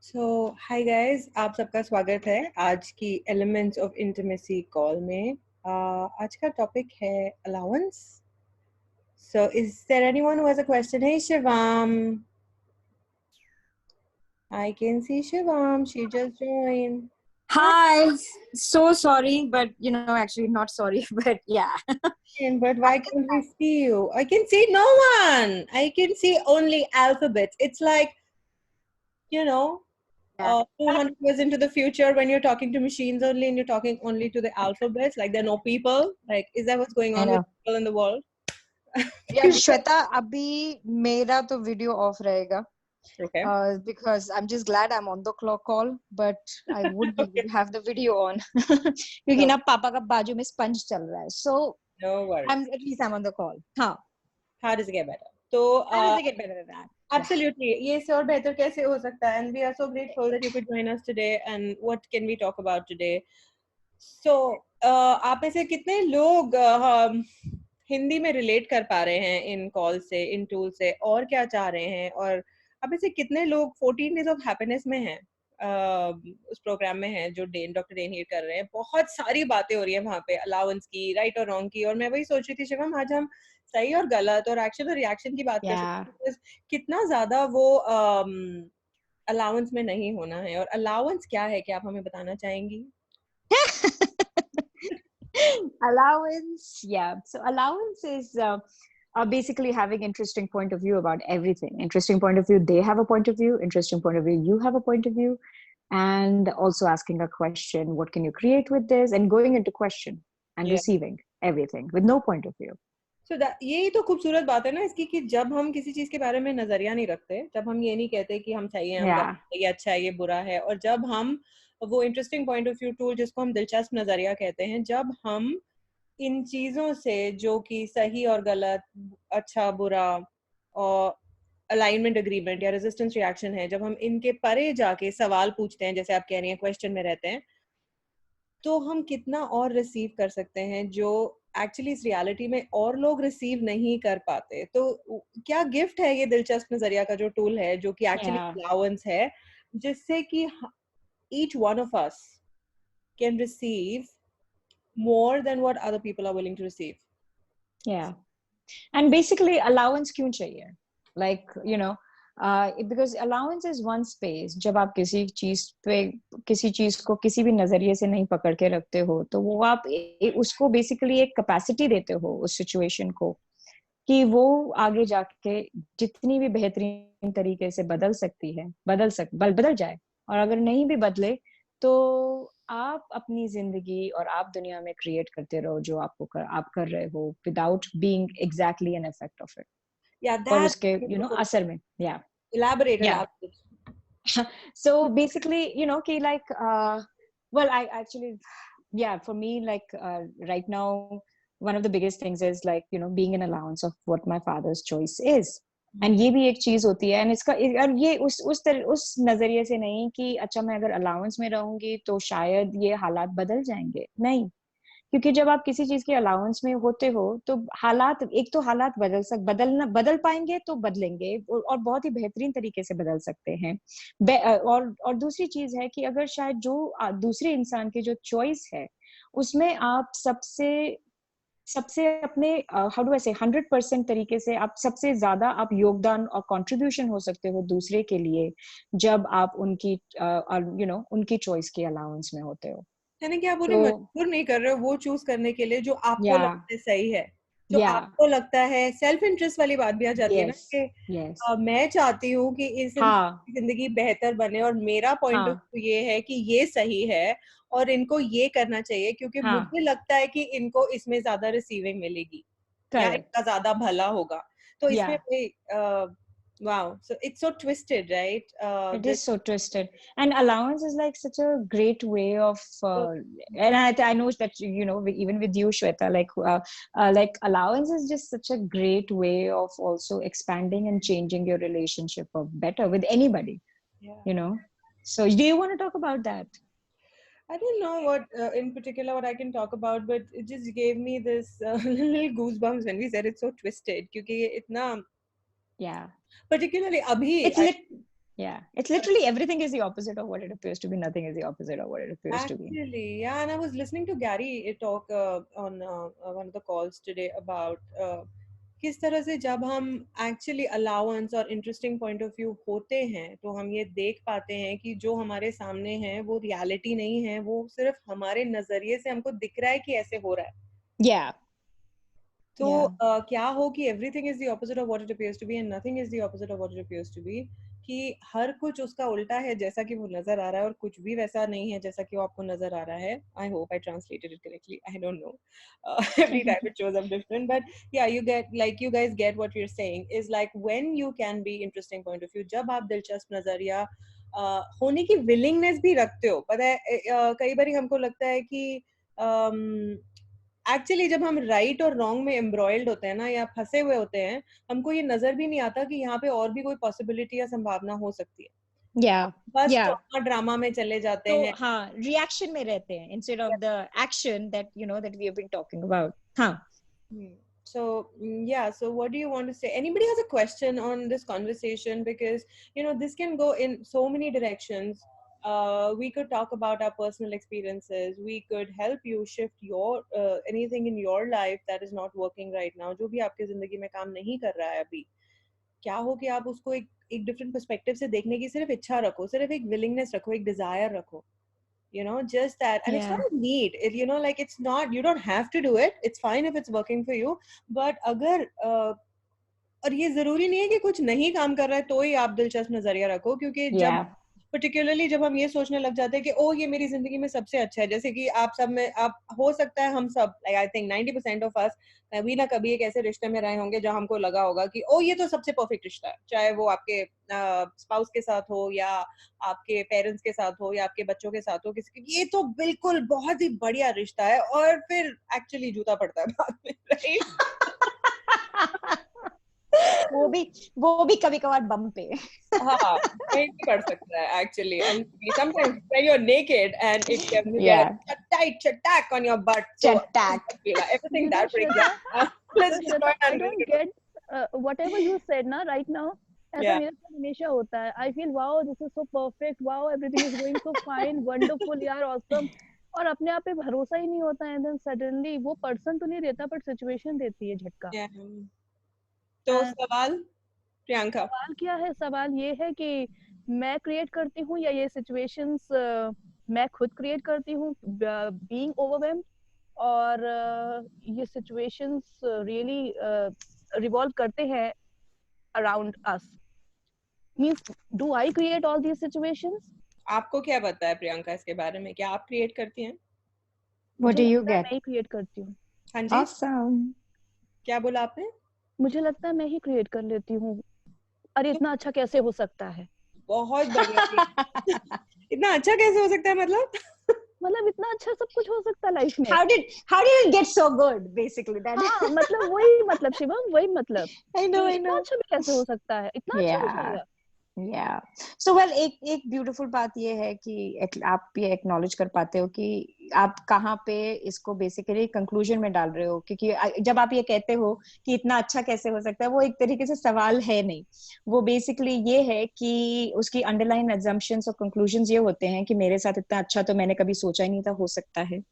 So, hi guys, आप सबका स्वागत है आज की Elements of Intimacy कॉल में। आज का टॉपिक है allowance. So, is there anyone who has a question? Hey Shivam, I can see Shivam. She just joined. Hi, so sorry, but actually not sorry, but yeah. But why can't we see you? I can see no one. I can see only alphabets. It's like, you know, Yeah. 200 years into the future when you're talking to machines only and you're talking only to the alphabets, like there are no people. Like, is that what's going I on with know. people in the world? Yeah, Shweta, अभी मेरा तो video off रहेगा. Okay. Because I'm just glad I'm on the call, but I would Okay. have the video on. क्योंकि No. ना पापा का बाजू में sponge चल रहा है. So No worries. at least I'm on the call. हाँ. How does it get better? So, How does it get better than that? absolutely. ये इससे और बेहतर कैसे हो सकता है? And we are so grateful that you could join us today. And what can we talk about today? So, आप में से कितने लोग हिंदी में रिलेट कर पा रहे हैं इन कॉल से, इन टूल से, और क्या चाह रहे हैं? और आप में से कितने लोग 14 डेज ऑफ हैप्पीनेस में हैं, उस प्रोग्राम में हैं जो डॉक्टर डेन हीर कर रहे हैं? बहुत सारी बातें हो रही है वहाँ पे, अलाउंस की, राइट और रॉन्ग की, और मैं वही सोच रही थी शिवम, आज हम सही और गलत और एक्शन और रिएक्शन की बात कर सकते हैं। कितना ज्यादा वो अलाउंस में नहीं होना है, और अलाउंस क्या है, क्या आप हमें बताना चाहेंगी? Allowance, yeah. So allowance is basically having interesting point of view about everything. Interesting point of view, they have a point of view. Interesting point of view, you have a point of view. And also asking a question, what can you create with this? And going into question and receiving everything with no point of view. So यही तो खूबसूरत बात है ना इसकी, कि जब हम किसी चीज के बारे में नजरिया नहीं रखते, जब हम ये नहीं कहते कि हम सही हैं, हम गलत हैं, ये अच्छा है, ये बुरा है, और जब हम वो interesting point of view tool, जिसको हम दिलचस्प नजरिया कहते हैं, जब हम इन चीजों से जो कि सही और गलत, अच्छा बुरा और अलाइनमेंट एग्रीमेंट या रेजिस्टेंस रिएक्शन है, जब हम इनके परे जाके सवाल पूछते हैं, जैसे आप कह रही हैं क्वेश्चन में रहते हैं, तो हम कितना और रिसीव कर सकते हैं जो एक्चुअली इस रियलिटी में और लोग रिसीव नहीं कर पाते। तो क्या गिफ्ट है ये दिलचस्प नजरिया का जो टूल है, जो कि एक्चुअली अलाउंस है, जिससे कि each one of us can receive more than what other people are willing to receive. Yeah. And basically allowance क्यों चाहिए? Like, because allowance is one space. जब आप किसी चीज को किसी भी नजरिए से नहीं पकड़ के रखते हो, तो वो आप उसको बेसिकली एक कैपेसिटी देते हो उस सिचुएशन को, कि वो आगे जाके जितनी भी बेहतरीन तरीके से बदल सकती है, बदल जाए, और अगर नहीं भी बदले तो आप अपनी जिंदगी और आप दुनिया में क्रिएट करते रहो जो आप कर रहे हो, without being exactly an effect of it. और उसके असर में elaborate. So basically कि like well I actually for me like right now one of the biggest things is like being an allowance of what my father's choice is. And ये भी एक चीज होती है, and इसका और ये उस नजरिए से नहीं कि अच्छा मैं अगर अलाउंस में रहूंगी तो शायद ये हालात बदल जाएंगे, नहीं. क्योंकि जब आप किसी चीज के अलाउंस में होते हो तो हालात, एक तो हालात बदल पाएंगे तो बदलेंगे, और बहुत ही बेहतरीन तरीके से बदल सकते हैं. और दूसरी चीज है कि अगर शायद जो दूसरे इंसान की जो चॉइस है उसमें आप सबसे अपने हाउ डू आई से 100% तरीके से आप सबसे ज्यादा आप योगदान और कंट्रीब्यूशन हो सकते हो दूसरे के लिए, जब आप उनकी उनकी चॉइस के अलाउंस में होते हो. यानी कि आप उन्हें मजबूर नहीं कर रहे हो वो चूज करने के लिए जो आपको लगता है सही है, जो आपको लगता है. सेल्फ इंटरेस्ट वाली बात भी आ जाती है ना, कि मैं चाहती हूँ कि इस जिंदगी बेहतर बने, और मेरा पॉइंट ऑफ व्यू ये है कि ये सही है और इनको ये करना चाहिए, क्योंकि मुझे लगता है कि इनको इसमें ज्यादा रिसीविंग मिलेगी या इनका ज्यादा भला होगा. तो इसमें कोई wow, so it's so twisted, right? It is so twisted, and allowance is like such a great way of and I know that even with you, Shweta, like allowance is just such a great way of also expanding and changing your relationship of better with anybody. So do you want to talk about that? I don't know what in particular what I can talk about, but it just gave me this little goosebumps when we said it's so twisted, क्योंकि ये इतना particularly abhi Yeah, it's literally everything is the opposite of what it appears to be. Nothing is the opposite of what it appears to be. Actually, yeah, and I was listening to Gary talk on one of the calls today about किस तरह से जब हम actually allowance और interesting point of view होते हैं तो हम ये देख पाते हैं कि जो हमारे सामने है वो रियलिटी नहीं है, वो सिर्फ हमारे नजरिए से हमको दिख रहा है कि ऐसे हो रहा है. Yeah. तो क्या हो कि everything is the opposite of what it appears to be and nothing is the opposite of what it appears to be, कि हर कुछ उसका उल्टा है जैसा कि वो नजर आ रहा है और कुछ भी वैसा नहीं है जैसा कि वो आपको नजर आ रहा है. I hope I translated it correctly, I don't know, every time it shows up different, but yeah you get like you guys get what you are saying is like when you can be interesting point of view, जब आप दिलचस्प नजरिया होने की willingness भी रखते हो. पता है कई बार हमको लगता है कि एक्चुअली जब हम राइट और रॉन्ग में एम्ब्रॉयल्ड होते हैं ना या फंसे हुए होते हैं, हमको ये नजर भी नहीं आता कि यहाँ पे और भी कोई पॉसिबिलिटी या संभावना हो सकती है. Yeah. बस Yeah. ट्रॉमा ड्रामा में चले जाते तो हैं. हाँ, रिएक्शन में रहते हैं instead of the action that that we have been talking about. हाँ. So yeah, so what do you want to say? Anybody has a question on this conversation? Because this can go in so many directions. We could talk about our personal experiences. We could help you shift your anything in your life that is not working right now. जो भी आपके जिंदगी में काम नहीं कर रहा है अभी, क्या हो कि आप उसको एक डिफरेंट पर्सपेक्टिव से देखने की सिर्फ इच्छा रखो, सिर्फ एक विलिंगनेस रखो, एक डिजायर रखो. Just that. And it's not a need. Like it's not, you don't have to do it. It's fine if it's working for you. But अगर और ये जरूरी नहीं है कि कुछ नहीं काम कर रहा है तो ही आप दिलचस्प नजरिया रखो, क्योंकि जब पर्टिकुलरली जब हम ये सोचने लग जाते हैं कि ओ ये मेरी जिंदगी में सबसे अच्छा है, जैसे कि आप सब में, आप हो सकता है हम सब, आई थिंक 90% ऑफ अस कभी ना कभी एक ऐसे रिश्ते में रहे होंगे जहाँ हमको लगा होगा कि ओ ये तो सबसे परफेक्ट रिश्ता है, चाहे वो आपके स्पाउस के साथ हो या आपके पेरेंट्स के साथ हो या आपके बच्चों के साथ हो, किसी ये तो बिल्कुल बहुत ही बढ़िया रिश्ता है, और फिर एक्चुअली जूता पड़ता है बाद में, राइट? वो भी कभी कभार बम पे. हाँ, नहीं कर सकता है actually, and sometimes when you're naked and if you get a tight attack on your butt, so everything that brings up. Let's just go I don't get whatever you said na right now. ऐसा मेरे साथ हमेशा होता है. I feel wow, this is so perfect, wow, everything is going so fine, wonderful, यार awesome. और अपने आप पे भरोसा ही नहीं होता है, and then suddenly वो person तो नहीं देता but situation देती है झटका. तो सवाल प्रियंका, सवाल क्या है? सवाल ये है कि मैं क्रिएट करती हूँ या ये सिचुएशंस मैं खुद क्रिएट करती हूँ, बीइंग ओवरवेल्म्ड, और ये सिचुएशंस रियली रिवॉल्व करते हैं around us. Means do I create all these situations? आपको क्या पता है प्रियंका इसके बारे में? क्या आप क्रिएट करती हैं? What do you get? मैं ही क्रिएट करती हूँ. हाँ जी, Awesome. क्या बोला आपने? मुझे लगता है मैं ही क्रिएट कर लेती हूँ. अरे इतना अच्छा कैसे हो सकता है? बहुत बढ़िया. इतना अच्छा कैसे हो सकता है? मतलब इतना अच्छा सब कुछ हो सकता है लाइफ में. How did it get so good? Basically that. हाँ, मतलब वही मतलब शिवम, वही मतलब. I know. इतना अच्छा भी कैसे हो सकता है? इतना अच्छा हो जाएगा. Yeah. So well, एक beautiful बात ये है कि आप ये acknowledge कर पाते हो कि आप कहाँ पे इसको basically conclusion में डाल रहे हो, क्योंकि जब आप ये कहते हो कि इतना अच्छा कैसे हो सकता है, वो एक तरीके से सवाल है नहीं, वो basically ये है कि उसकी underlying assumptions और conclusions ये होते हैं कि मेरे साथ इतना अच्छा तो मैंने कभी सोचा ही नहीं था हो सकता है.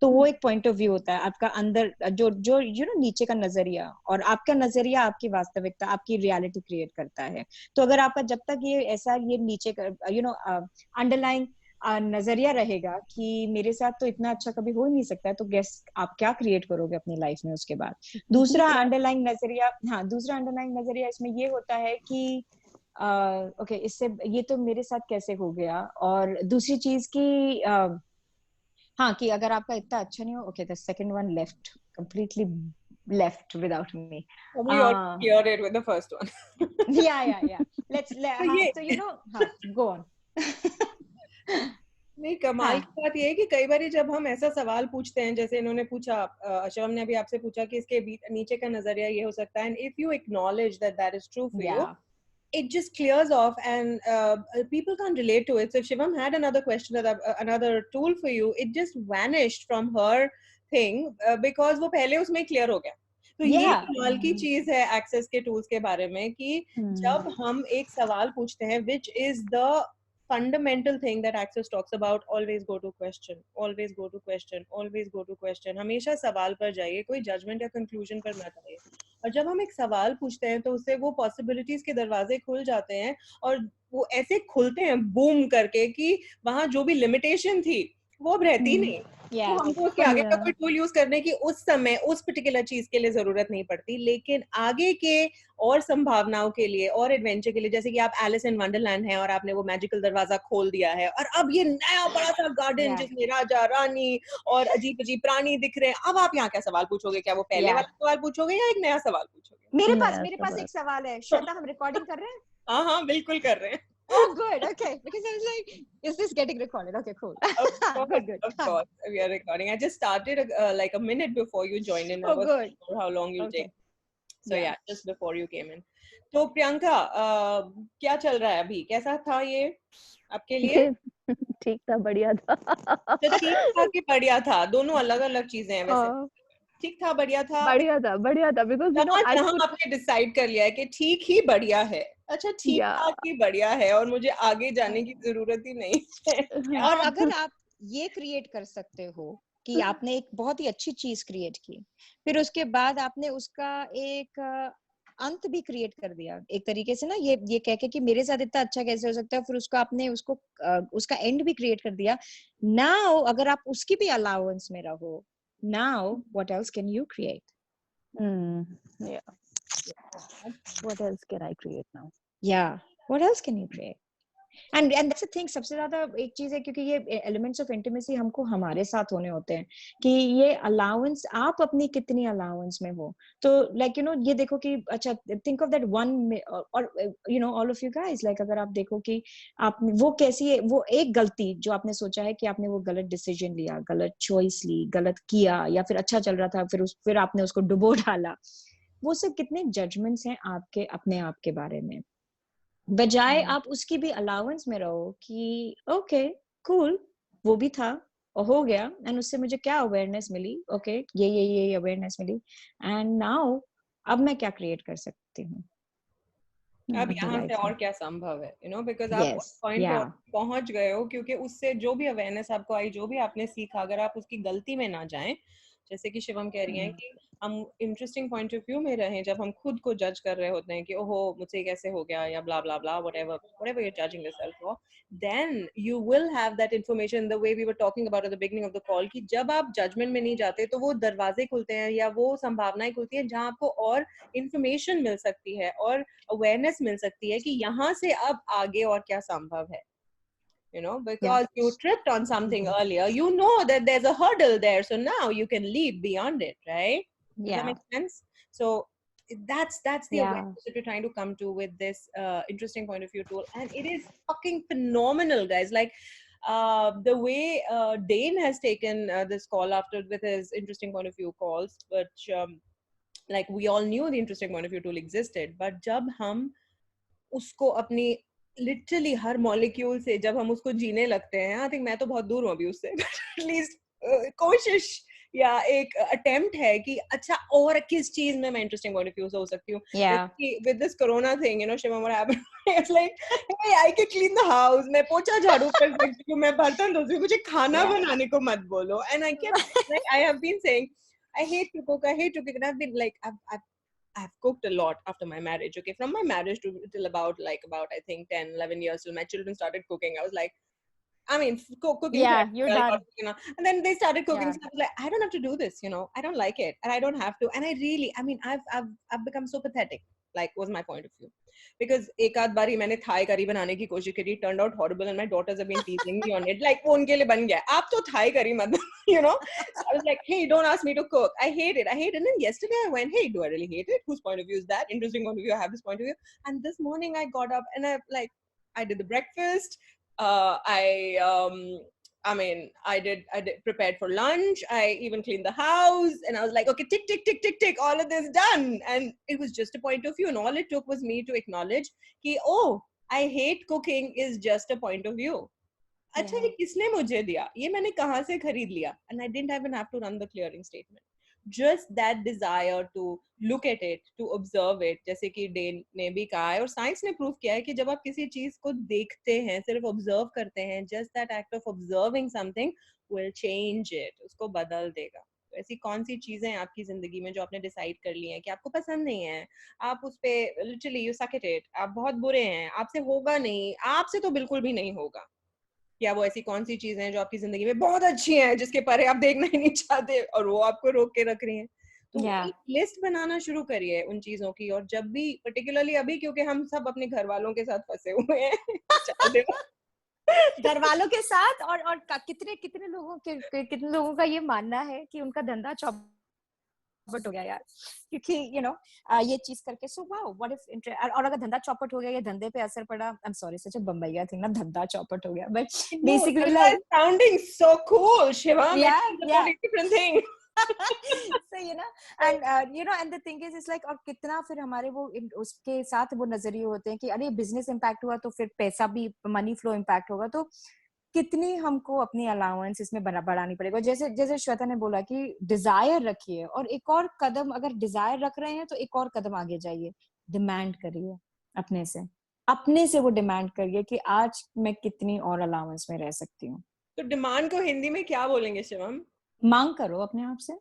तो वो एक पॉइंट ऑफ व्यू होता है आपका अंदर, जो नीचे का नजरिया, और आपका नजरिया आपकी वास्तविकता, आपकी रियलिटी क्रिएट करता है. तो अगर आपका जब तक ये नीचे का अंडरलाइन नजरिया रहेगा कि मेरे साथ तो इतना अच्छा कभी हो ही नहीं सकता है, तो गेस आप क्या क्रिएट करोगे अपनी लाइफ में उसके बाद. दूसरा अंडरलाइन नजरिया इसमें ये होता है कि ओके, इससे ये तो मेरे साथ कैसे हो गया. और दूसरी चीज की हाँ, कि अगर आपका इतना अच्छा नहीं हो, okay, the second one completely left without me. Probably you're it with the first one. Yeah. So go on. नहीं, कमाल की बात ये है कि कई बार जब हम ऐसा सवाल पूछते हैं, जैसे इन्होंने पूछा, शिवम ने अभी आपसे पूछा कि इसके नीचे का नजरिया ये हो सकता है, and if you acknowledge that is true for you, it just clears off, and people can't relate to it. So if Shivam had another question, another tool for you, it just vanished from her thing because वो पहले उसमें clear हो गया. तो ये कमाल की चीज है एक्सेस के टूल्स के बारे में कि जब हम एक सवाल पूछते हैं, which is the fundamental thing that Access talks about, always go to question, always go to question, always go to question. हमेशा सवाल पर जाइए, कोई जजमेंट या कंक्लूजन पर मत आइए. और जब हम एक सवाल पूछते हैं तो उससे वो पॉसिबिलिटीज के दरवाजे खुल जाते हैं और वो ऐसे खुलते हैं बूम करके कि वहां जो भी लिमिटेशन थी वो अब रहती नहीं. तो हमको उसके आगे का कोई टूल यूज करने की उस समय उस पर्टिकुलर चीज के लिए जरूरत नहीं पड़ती, लेकिन आगे के और संभावनाओं के लिए और एडवेंचर के लिए, जैसे कि आप एलिस इन वंडरलैंड है और आपने वो मैजिकल दरवाजा खोल दिया है और अब ये नया बड़ा सा गार्डन जिसमें राजा रानी और अजीब अजीब प्राणी दिख रहे हैं, अब आप यहाँ क्या सवाल पूछोगे? क्या वो पहले वाला सवाल पूछोगे या एक नया सवाल पूछोगे? मेरे पास एक सवाल है. श्वेता, हम रिकॉर्डिंग कर रहे हैं? हाँ बिल्कुल कर रहे हैं. Oh, good. Okay. Because I was like, is this getting recorded? Okay, cool. Good. Of course, we are recording. I just started like a minute before you joined in. I was not sure how long you'll take. So yeah, just before you came in. तो प्रियंका, क्या चल रहा है अभी? कैसा था ये आपके लिए? ठीक था, बढ़िया था. तो ठीक था कि बढ़िया था? दोनों अलग अलग चीजें हैं वैसे. ठीक था, बढ़िया था, because you know आपने डिसाइड कर लिया है कि ठीक ही बढ़िया है. अच्छा, ठीक ठाक ही बढ़िया है और मुझे आगे जाने की जरूरत ही नहीं है. और अगर आप ये क्रिएट कर सकते हो कि आपने एक बहुत ही अच्छी चीज क्रिएट की, फिर उसके बाद आपने उसका एक अंत भी क्रिएट कर दिया एक तरीके से ना, ये कह के कि मेरे साथ इतना अच्छा कैसे हो सकता है, फिर उसको आपने उसका एंड भी क्रिएट कर दिया. नाउ अगर आप उसकी भी अलाउंस में रहो, now what else can you create? What else can I create now? What else can you create? And that's the thing, सबसे ज्यादा एक चीज है, क्योंकि ये एलिमेंट्स ऑफ इंटीमेसी हमको हमारे साथ होने होते हैं कि ये अलाउंस आप अपनी कितनी अलाउंस में हो. तो लाइक ये देखो कि अच्छा, थिंक ऑफ दैट वन, और all of you guys, like अगर आप देखो कि आपने वो कैसी है, वो एक गलती जो आपने सोचा है कि आपने वो गलत डिसीजन लिया, गलत चॉइस ली, गलत किया, या फिर अच्छा चल रहा था फिर आपने उसको डुबो डाला. वो सब कितने जजमेंट्स हैं आपके अपने आप के बारे में, बजाय आप उसकी भी अलाउंस में रहो कि ओके कूल, वो भी था और हो गया, एंड उससे मुझे क्या अवेयरनेस मिली, ओके ये अवेयरनेस मिली, एंड नाउ अब मैं क्या क्रिएट कर सकती हूँ अब यहाँ से और क्या संभव है, बिकॉज आप उस पॉइंट पर पहुंच गए हो, क्योंकि उससे जो भी अवेयरनेस आपको आई, जो भी आपने सीखा, अगर आप उसकी गलती में ना जाएं, जैसे कि शिवम कह रही हैं कि हम इंटरेस्टिंग पॉइंट ऑफ व्यू में रहें जब हम खुद को जज कर रहे होते हैं कि ओहो मुझसे कैसे हो गया, या ब्ला ब्ला ब्ला, whatever you're judging yourself for, then you will have that information the way we were talking about at the beginning of the call, कि जब आप जजमेंट में नहीं जाते तो वो दरवाजे खुलते हैं या वो संभावनाएं खुलती हैं जहां आपको और इंफॉर्मेशन मिल सकती है और अवेयरनेस मिल सकती है कि यहाँ से अब आगे और क्या संभव है. Because you tripped on something earlier, you know that there's a hurdle there, so now you can leap beyond it, right? Does that make sense? So that's the awareness that we're trying to come to with this interesting point of view tool, and it is fucking phenomenal, guys. Like the way Dane has taken this call after with his interesting point of view calls, which like we all knew the interesting point of view tool existed, but जब हम उसको अपनी literally हर molecule से जब हम उसको जीने लगते हैं, आई थिंक मैं तो बहुत दूर हूँ अभी उससे, एटलीस्ट कोशिश या एक अटेम्प्ट है कि अच्छा और किस चीज में मैं इंटरेस्टिंग पॉइंट ऑफ व्यू से हो सकती हूँ. With this corona thing, Shivam, what happened, it's like hey I can clean the house, मैं पोछा झाड़ू कर सकती हूँ, मैं बर्तन धो सकती हूँ, मुझे खाना बनाने को मत बोलो. And I kept like I have been saying I hate to cook, and I've been like I've cooked a lot after my marriage. Okay, from my marriage till about I think 10, 11 years till my children started cooking, I was like, I mean, cooking. Yeah, you're done. And then they started cooking. So I was like, I don't have to do this. I don't like it, and I don't have to. And I really, I mean, I've become so pathetic. Like, was my point of view, because एक आध बारी मैंने Thai curry बनाने की कोशिश करी, turned out horrible, and my daughters have been teasing me on it. Like, वो उनके लिए बन गया, आप तो थाई करी मत, So I was like, hey, don't ask me to cook. I hate it. And then yesterday I went, hey, do I really hate it? Whose point of view is that? Interesting point of view. I have this point of view. And this morning I got up and I did the breakfast. I did prepared for lunch. I even cleaned the house, and I was like, okay, tick, tick, tick, tick, tick, all of this done. And it was just a point of view, and all it took was me to acknowledge कि oh, I hate cooking is just a point of view. अच्छा, ये किसने मुझे दिया, ये मैंने कहाँ से खरीद लिया, and I didn't even have to run the clearing statement. just that desire to look at it, to observe it, जैसे कि डे ने भी कहा है और साइंस ने प्रूव किया है कि जब आप किसी चीज को देखते हैं, सिर्फ ऑब्जर्व करते हैं, just that act of observing something will change it, उसको बदल देगा। तो ऐसी कौन सी चीजें हैं आपकी जिंदगी में जो आपने डिसाइड कर ली हैं कि आपको पसंद नहीं है, आप उस पे लिटरली यू सक इट, आप बहुत बुरे हैं, आपसे होगा नहीं, आपसे तो बिल्कुल भी नहीं होगा। क्या वो ऐसी कौन सी चीजें हैं जो आपकी जिंदगी में बहुत अच्छी हैं, जिसके परे आप देखना ही नहीं चाहते और वो आपको रोक के रख रही हैं? तो एक लिस्ट बनाना शुरू करिए उन चीजों की। और जब भी, पर्टिकुलरली अभी, क्योंकि हम सब अपने घर वालों के साथ फंसे हुए हैं घर वालों के साथ, और कितने लोगों का ये मानना है कि उनका धंधा चौपट हो गया यार, क्योंकि ये चीज करके। सो वाओ, व्हाट इफ, और अगर धंधा चौपट हो गया या धंधे पे असर पड़ा, I am sorry, such a Bambaiya thing ना, धंधा चौपट हो गया, but basically like sounding so cool Shivam, it's a different thing. so and the thing is, it's like, और कितना फिर हमारे वो उसके साथ वो नजरिए होते हैं कि अरे बिजनेस इम्पैक्ट हुआ तो फिर पैसा भी, मनी फ्लो इम्पैक्ट होगा, तो कितनी हमको अपनी अलाउंस इसमें बढ़ानी पड़ेगा। जैसे जैसे श्वेता ने बोला कि डिजायर रखिए, और एक और कदम, अगर डिजायर रख रहे हैं तो एक और कदम आगे जाइए, डिमांड करिए अपने से वो डिमांड करिए कि आज मैं कितनी और अलाउंस में रह सकती हूँ। तो डिमांड को हिंदी में क्या बोलेंगे शिवम? मांग करो अपने आप से,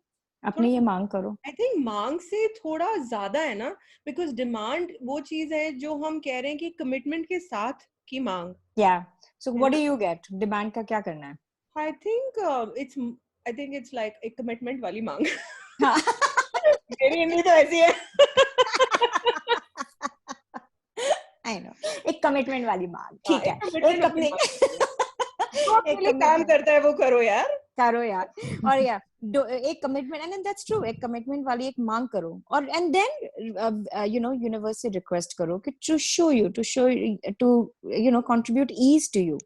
अपने ये मांग करो। आई थिंक मांग से थोड़ा ज्यादा है ना, बिकॉज डिमांड वो चीज है जो हम कह रहे हैं कि कमिटमेंट के साथ की मांग। So what do you get? Demand का क्या करना है? आई थिंक इट्स लाइक एक कमिटमेंट वाली मांग। मेरी हिंदी तो ऐसी है। आई नो, एक कमिटमेंट वाली मांग, ठीक है। एक अपने एक काम करता है वो करो यार। और एक कमिटमेंट, एंड दैट्स ट्रू, एक कमिटमेंट वाली एक मांग करो, और एंड देन यूनिवर्स से रिक्वेस्ट करो कि to show you to contribute ease to you.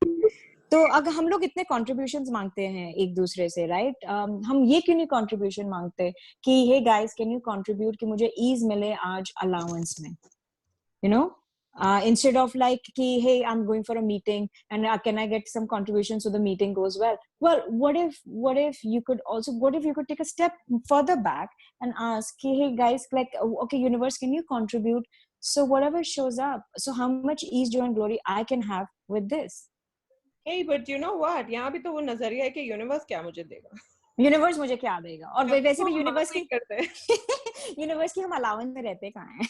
तो अगर हम लोग इतने कॉन्ट्रीब्यूशंस मांगते हैं एक दूसरे से, राइट, हम ये क्यों नहीं कॉन्ट्रीब्यूशन मांगते कि hey guys, can you contribute कि मुझे ईज मिले आज अलाउंस में, instead of like ki, hey, I'm going for a meeting and can I get some contribution so the meeting goes well? Well, what if you could take a step further back and ask ki, hey guys, like, okay universe, can you contribute so whatever shows up, so how much ease, joy and glory I can have with this? Hey, but you know what, यहाँ भी तो वो नजरिया है कि universe क्या मुझे देगा, यूनिवर्स मुझे क्या देगा। और वैसे भी यूनिवर्स की करते हैं। यूनिवर्स की हम अलाउंस में रहते कहाँ हैं?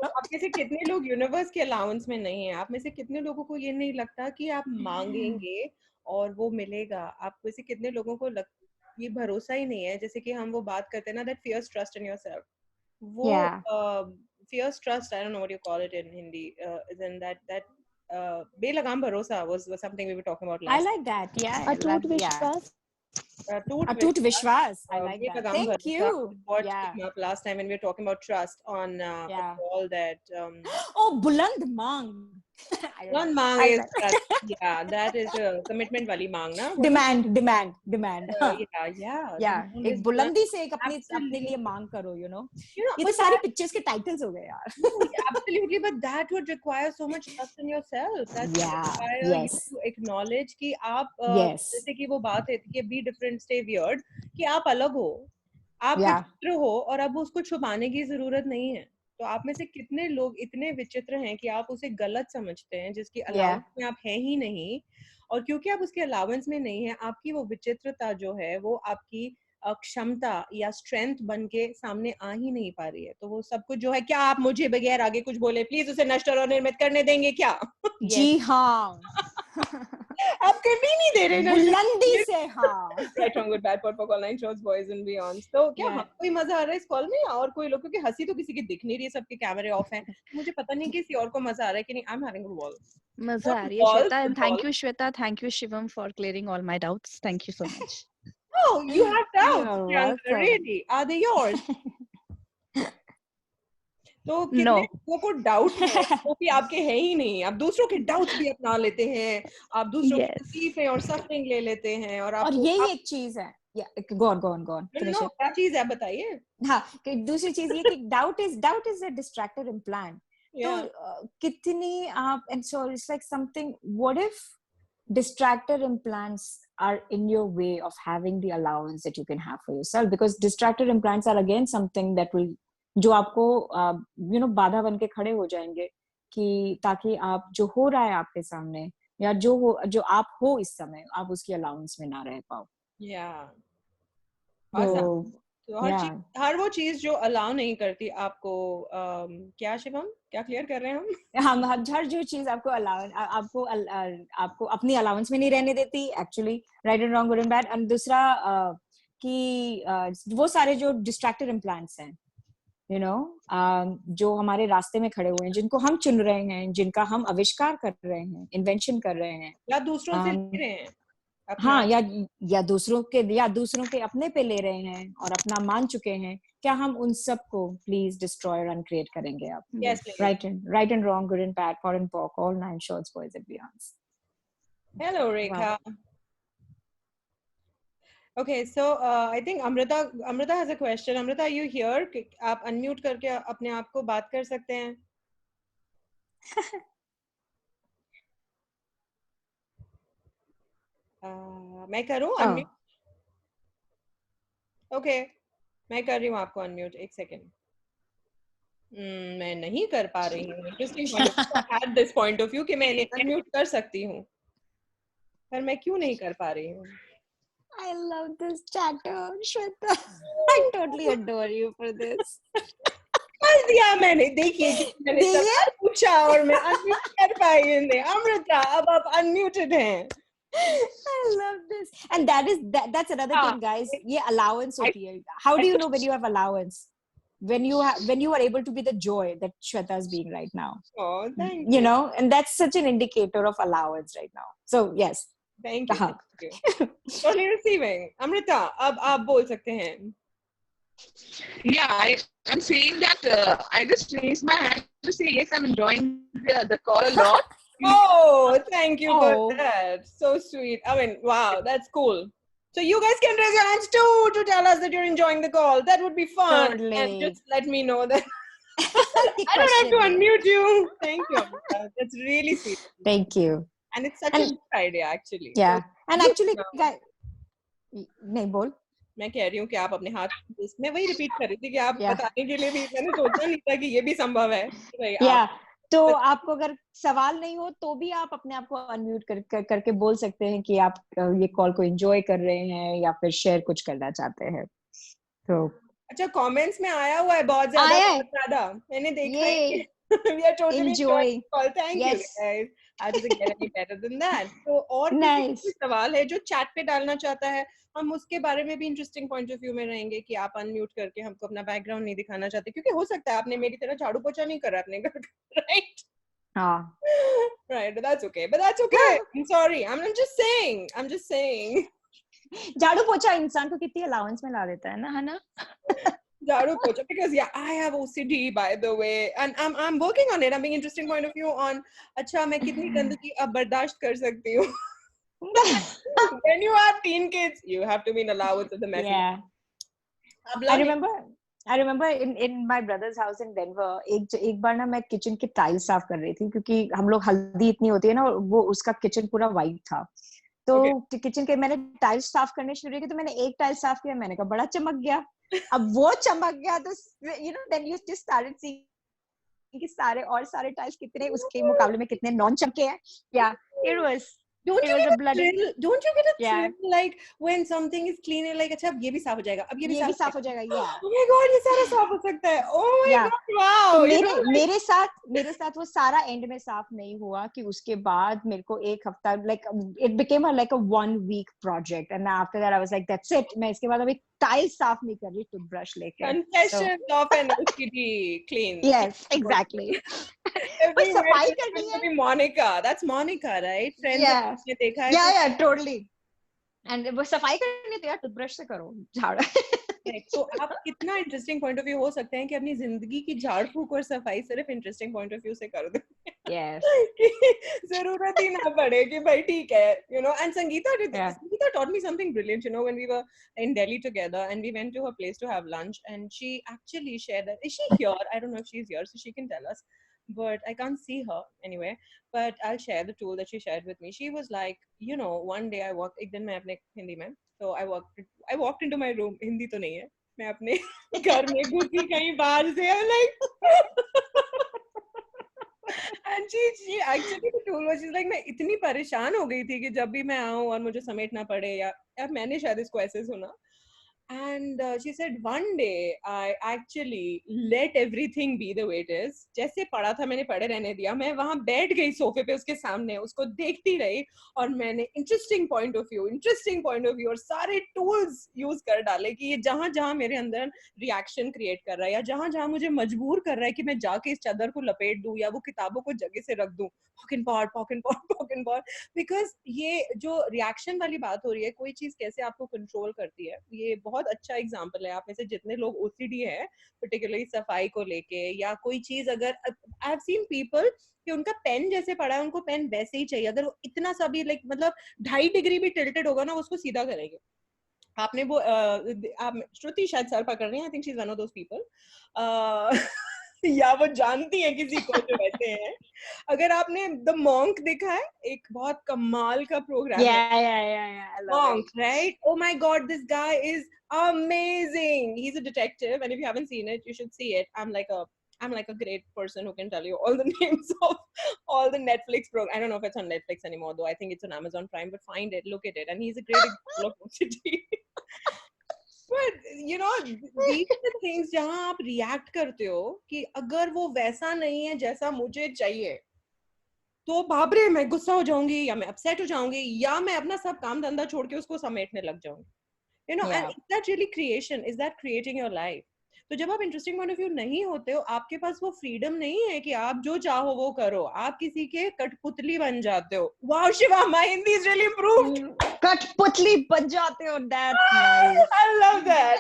आप में से कितने लोग यूनिवर्स के अलाउंस में नहीं है? आप में से कितने लोगों को ये नहीं लगता कि आप मांगेंगे और वो मिलेगा? आप में से कितने लोगों को ये भरोसा ही नहीं है? जैसे कि हम वो बात करते हैं ना, that fierce trust in yourself, वो fierce trust, I don't know what you call it in Hindi, is in that बेलगाम भरोसा was something we were talking about last. I like that. Yeah. अटूट विश्वास। Atut Vishwas. I like that. Thank you. What came up last time when we were talking about trust on a call that oh, Buland Mang. Buland Mang is trust. Yeah, that is a commitment wali मांग ना, demand yeah एक बुलंदी से एक अपने लिए मांग करो, ये तो सारी पिक्चर्स के टाइटल्स हो गए यार। Absolutely, but that would require so much trust in yourself. That would require you to acknowledge कि आप जैसे कि वो बात है कि be different, stay weird, कि आप अलग हो, आप विचित्र हो, और अब उसको छुपाने की जरूरत नहीं है। तो आप में से कितने लोग इतने विचित्र हैं कि आप उसे गलत समझते हैं, जिसकी अलाउंस में आप हैं ही नहीं, और क्योंकि आप उसके अलाउंस में नहीं है, आपकी वो विचित्रता जो है वो आपकी क्षमता या स्ट्रेंथ बन के सामने आ ही नहीं पा रही है। तो वो सब कुछ जो है, क्या आप मुझे बगैर आगे कुछ बोले प्लीज उसे नष्ट और निर्मित करने देंगे क्या? जी हाँ। आप कर भी नहीं दे रहे ना बुलंदी से। हाँ, right from good bad pot for online shows boys and beyond. तो क्या हमको ही मजा आ रहा है इस कॉल में, और कोई लोग, क्योंकि हंसी तो किसी की दिख नहीं रही है, सबके कैमरे ऑफ हैं, मुझे पता नहीं किसी और को मजा आ रहा है कि नहीं। I am having a ball, मजा आ रही है Shweta, and thank you Shweta, thank you Shivam for clearing all my doubts, thank you so much. Oh, you have doubts, Priyanka, really? Are they yours? तो कितने लोगों को डाउट है वो भी आपके है ही नहीं, आप दूसरों के डाउट्स भी अपना लेते हैं, आप दूसरों की तकलीफें और सफरिंग ले लेते हैं, और और यही एक चीज है, go on क्या चीज है बताइए। हाँ, दूसरी चीज ये कि doubt is a distractor implant. तो कितनी आप, and so it's like something, what if distractor implants are in your way of having the allowance that you can have for yourself, because distractor implants are again something that will, जो आपको बाधा बन के खड़े हो जाएंगे कि ताकि आप जो हो रहा है आपके सामने या जो आप हो इस समय आप उसकी अलाउंस में ना रह पाओ. तो हर वो चीज जो अलाउ नहीं करती आपको, क्या शिवम, क्या क्लियर कर रहे हैं हम हर जो चीज आपको आपको अपनी अलाउंस में नहीं रहने देती, actually right and wrong, good and bad. And दूसरा कि वो सारे जो डिस्ट्रैक्टर इम्प्लांट्स हैं, जो हमारे रास्ते में खड़े हुए हैं, जिनको हम चुन रहे हैं, जिनका हम आविष्कार कर रहे हैं, इन्वेंशन कर रहे हैं, या दूसरों से ले रहे हैं, हाँ, या दूसरों के अपने पे ले रहे हैं और अपना मान चुके हैं, क्या हम उन सबको प्लीज डिस्ट्रॉय और अनक्रिएट करेंगे आप? Yes, right and wrong, good and bad, for and pork, all 9 shorts, boys and beyonds. Hello, Rekha. Wow. Okay, so I think Amrita has a question. Amrita, are you here? आप unmute करके अपने आप को बात कर सकते हैं? मैं करूँ unmute? Okay, मैं कर रही हूँ आपको unmute. एक second. मैं नहीं कर पा रही हूँ. Interesting point of view. At this point of view कि मैं unmute कर सकती हूँ, पर मैं क्यों नहीं कर पा रही हूँ? I love this chatter, Shweta. I totally adore you for this. कर दिया मैंने, देखिए मैंने सवाल पूछा और मैं अनम्यूट कर पाई नहीं. अमृता, अब आप अनम्यूटेड हैं. I love this, and that's another thing, guys. ये allowance होती है. How do you know when you have allowance? When you are able to be the joy that Shweta is being right now. Oh, thank you. And that's such an indicator of allowance right now. So yes. Thank you. Thank you. Totally receiving. Amrita, अब आप बोल सकते हैं. Yeah, I'm saying that I just raised my hand to say yes, I'm enjoying the call a lot. Oh, thank you for that. So sweet. I mean, wow, that's cool. So you guys can raise your hands too to tell us that you're enjoying the call. That would be fun. Totally. And just let me know that I don't have to unmute you. Thank you, Amrita. That's really sweet. Thank you. And it's such a good idea, actually. Yeah. So, and actually, नहीं बोल. मैं कह रही हूँ कि आप अपने हाथ, मैं वही रिपीट कर रही थी कि आप बताने के लिए भी मैंने सोचा नहीं था कि ये भी संभव है. तो आपको अगर सवाल नहीं हो तो भी आप अपने आप को अनम्यूट करके बोल सकते हैं कि आप ये कॉल को एंजॉय कर रहे हैं या फिर शेयर कुछ करना चाहते हैं. तो अच्छा, कमेंट्स में आया हुआ है बहुत ज्यादा मैंने देखा है. We are totally enjoying the call. Thank you guys. How does it get any better than that? तो और कोई सवाल है जो चैट पे डालना चाहता है, हम उसके बारे में भी इंटरेस्टिंग पॉइंट ऑफ व्यू में रहेंगे कि आप अनम्यूट करके हमको अपना बैकग्राउंड नहीं दिखाना चाहते, क्योंकि हो सकता है आपने मेरी तरह झाड़ू पोछा नहीं करा अपने घर का, राइट? हाँ, right, but that's okay. I'm sorry, I'm just saying झाड़ू पोछा इंसान को कितनी अलाउंस में ला देता है ना झाड़ू पोछा, because I have OCD, by the way, and I'm working on it. I'm being interesting point of view on अच्छा मैं कितनी गंदगी अब बर्दाश्त कर सकती हूँ. When you have teen kids, you have to be in allowance of the messy. Yeah. I remember in my brother's house in Denver, एक बार ना मैं किचन की टाइल्स साफ कर रही थी, क्योंकि हम लोग हल्दी इतनी होती है ना, वो उसका किचन पूरा वाइट था. तो किचन के मैंने टाइल्स साफ करने शुरू की, तो मैंने एक टाइल साफ किया, मैंने कहा बड़ा चमक गया. अब वो चमक गया तो then you just started seeing कि सारे टाइल्स कितने उसके मुकाबले में कितने नॉन चमके हैं. Yeah, it was Don't you get a thrill like when something is clean, like अच्छा अब ये भी साफ हो जाएगा, अब ये भी साफ हो जाएगा. Yeah. Oh my God, ये सारा साफ हो सकता है. Oh my God, wow. तो मेरे साथ वो सारा एंड में साफ नहीं हुआ कि उसके बाद मेरे को एक हफ्ता like it became like a 1 week project, and after that I was like that's it. मैं इसके बाद अभी टाइल्स साफ नहीं कर रही टूथब्रश लेके. Confession of an OCD clean. Yes, exactly. सफाई करनी है. Monica, that's Monica, right? Friends. Yeah, totally. And वो सफाई करनी है तो यार टूथब्रश से करो, झाड़. तो आप कितना इंटरेस्टिंग पॉइंट ऑफ व्यू हो सकते हैं कि अपनी जिंदगी की झाड़ फूक और सफाई सिर्फ इंटरेस्टिंग पॉइंट ऑफ व्यू से कर दो. Yes. जरूरत ही ना पड़े कि भाई ठीक है, and Sangeeta taught me something brilliant, when we were in Delhi together and we went to her place to have lunch, and she actually shared that, is she here? I don't know if she's here, so she can tell us. but I can't see her anyway. But I'll share the tool that she shared with me. She was like, one day I walked, एक दिन मैं अपने हिंदी में, so I walked into my room. Hindi तो नहीं है, मैं अपने घर में घुसी कहीं बाहर से, I'm like and she actually the tool was, she's like, मैं इतनी परेशान हो गई थी कि जब भी मैं आऊँ और मुझे समेटना पड़े, या यार मैंने शायद इसको ऐसे सुना. And she said, one day I actually let everything be the way it is. जैसे पड़ा था मैंने पड़े रहने दिया. मैं वहाँ बैठ गई सोफे पे उसके सामने, उसको देखती रही, और मैंने interesting point of view और सारे tools use कर डाले कि ये जहाँ जहाँ मेरे अंदर reaction create कर रहा है, या जहाँ जहाँ मुझे मजबूर कर रहा है कि मैं जाके इस चादर को लपेट दूं, या वो किताबों को जगह से रख दूं, pock and part. Because ये जो reaction वाली बात हो रही है, कोई चीज कैसे आपको control करती है, ये बहुत अच्छा एग्जांपल है. आप में से जितने लोग ओसीडी है, पर्टिकुलरली सफाई को लेके, या कोई चीज अगर, आई हैव सीन पीपल कि उनका पेन जैसे पड़ा है, उनको पेन वैसे ही चाहिए. अगर वो इतना सा भी लाइक मतलब 2.5 डिग्री भी टिल्टेड होगा ना, उसको सीधा करेंगे. आपने वो आप श्रुति शायद सर पकड़ रही हैं, I think she is one of those people, या वो जानती है किसी को जो वैसे हैं. अगर आपने द मॉन्क देखा है, एक बहुत कमाल का प्रोग्राम है. Yeah. I love Monk, it. right? Oh my God, this guy is amazing. He's a detective, and if you haven't seen it, you should see it. I'm like a great person who can tell you all the names of all the Netflix programs. I don't know if it's on Netflix anymore, though. I think it's on Amazon Prime. But find it, look at it, and he's a great example of OCD. But these are the things जहाँ आप react करते हो कि अगर वो वैसा नहीं है जैसा मुझे चाहिए, तो बाप रे मैं गुस्सा हो जाऊंगी, या मैं अपसेट हो जाऊंगी, या मैं अपना सब काम धंधा छोड़ के उसको समेटने लग जाऊंगी. And is that really creation? Is that creating your life? तो जब आप इंटरेस्टिंग पॉइंट ऑफ व्यू नहीं होते हो, आपके पास वो फ्रीडम नहीं है कि आप जो चाहो वो करो. आप किसी के कठपुतली बन जाते हो. Wow Shiva, my Hindi is really improved. कठपुतली बन जाते हो. That's nice. I love that.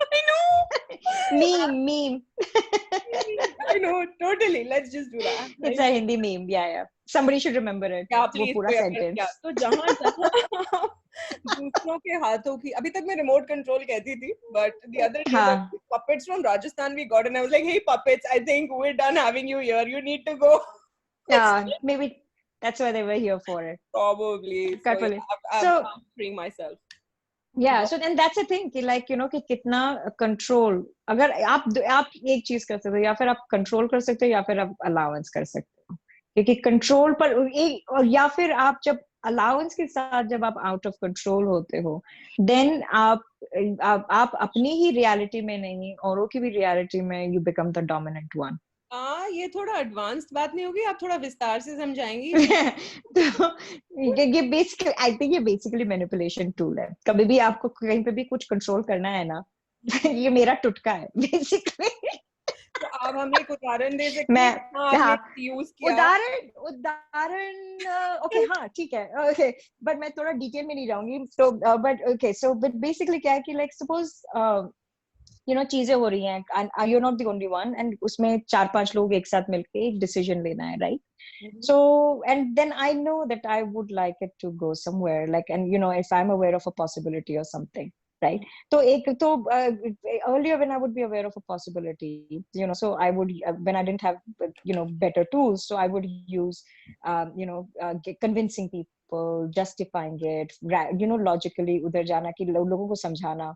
I know. Meme. I know, totally. Let's just do that. It's a Hindi meme. Yeah. Somebody should remember it. क्या वो प्लीज पूरा sentence. तो जहाँ जहाँ दूसरों के हाथों की, अभी तक मैं रिमोट कंट्रोल कहती थी, but the other day हाँ. the puppets from Rajasthan we got, and I was like, hey puppets, I think we're done having you here, you need to go. Yeah, maybe that's why they were here for it. Probably. So Carefully. I'm freeing myself. Yeah, so and that's the thing कि like कि कितना control, अगर आप एक चीज कर सकते हो, या फिर आप control कर सकते हो, या फिर आप allowance कर सकते हो. क्योंकि control पर एक, और या फिर आप जब allowance के साथ जब आप out of control होते हो, then आप अपनी ही reality में नहीं, औरों की भी reality में you become the dominant one. ये थोड़ा एडवांस्ड बात नहीं होगी, आप थोड़ा विस्तार से समझाएंगी. तो ये बेसिकली, आई थिंक ये बेसिकली मैनिपुलेशन टूल है. कभी भी आपको कहीं पे भी कुछ कंट्रोल करना है ना, ये मेरा टुटका है बेसिकली. तो आप हमें एक उदाहरण दे सकते हैं? हाँ, यूज किया उदाहरण ओके, हाँ ठीक है, ओके, बट मैं थोड़ा डिटेल में नहीं जाऊंगी. तो but okay, so but basically क्या है कि लाइक सपोज चीजें हो रही हैं, and you're not the only one, and उसमें 4-5 लोग एक साथ मिलके एक डिसीजन लेना है, right? So, and then I know that I would like it to go somewhere, like, and if I'm aware of a possibility or something, right? So earlier when I would be aware of a possibility, so I would, when I didn't have better tools, so I would use convincing people, justifying it, logically उधर जाना कि लोगों को समझाना,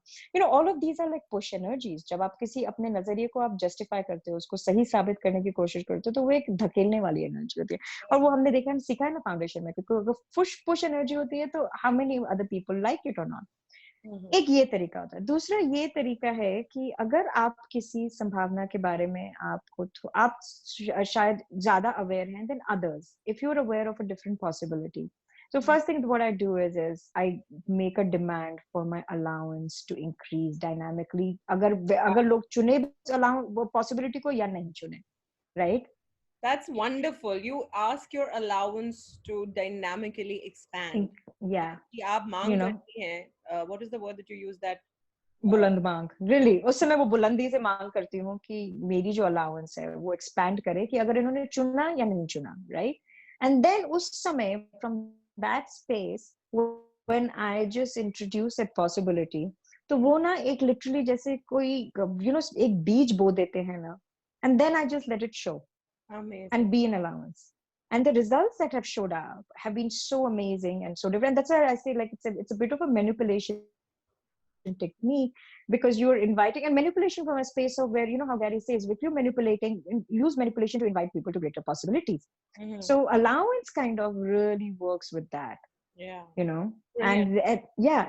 all of these are like push energies. जब आप किसी अपने नजरिए को आप justify करते हो, उसको सही साबित करने की कोशिश करते हो, तो वो एक धकेलने वाली एनर्जी होती है. और वो हमने देखा, हम सीखा है ना फाउंडेशन में, क्योंकि अगर पुश एनर्जी होती है, तो how many other people like it or not. एक ये तरीका होता है. दूसरा ये तरीका है कि अगर आप किसी संभावना के बारे में आप शायद ज्यादा अवेयर हैं than others, if you're aware of a different possibility. So first thing what I do is I make a demand for my allowance to increase dynamically. अगर लोग चुने वो possibility को या नहीं चुने, right? That's wonderful. You ask your allowance to dynamically expand. Yeah. कि आप मांग करती हैं. What is the word that you use? That बुलंद मांग. Really, उस समय वो बुलंदी से मांग करती हूँ कि मेरी जो allowance है वो expand करे, कि अगर इन्होंने चुना या नहीं चुना, right? And then उस समय from that space, when I just introduce that possibility, तो वो ना एक literally जैसे कोई एक बीज बो देते हैं ना, and then I just let it show. Amazing. and be an allowance. And the results that have showed up have been so amazing and so different. That's why I say, like, it's a bit of a manipulation technique, because you're inviting, and manipulation from a space of where, how Gary says, if you're manipulating, use manipulation to invite people to greater possibilities. Mm-hmm. So allowance kind of really works with that, Yeah. and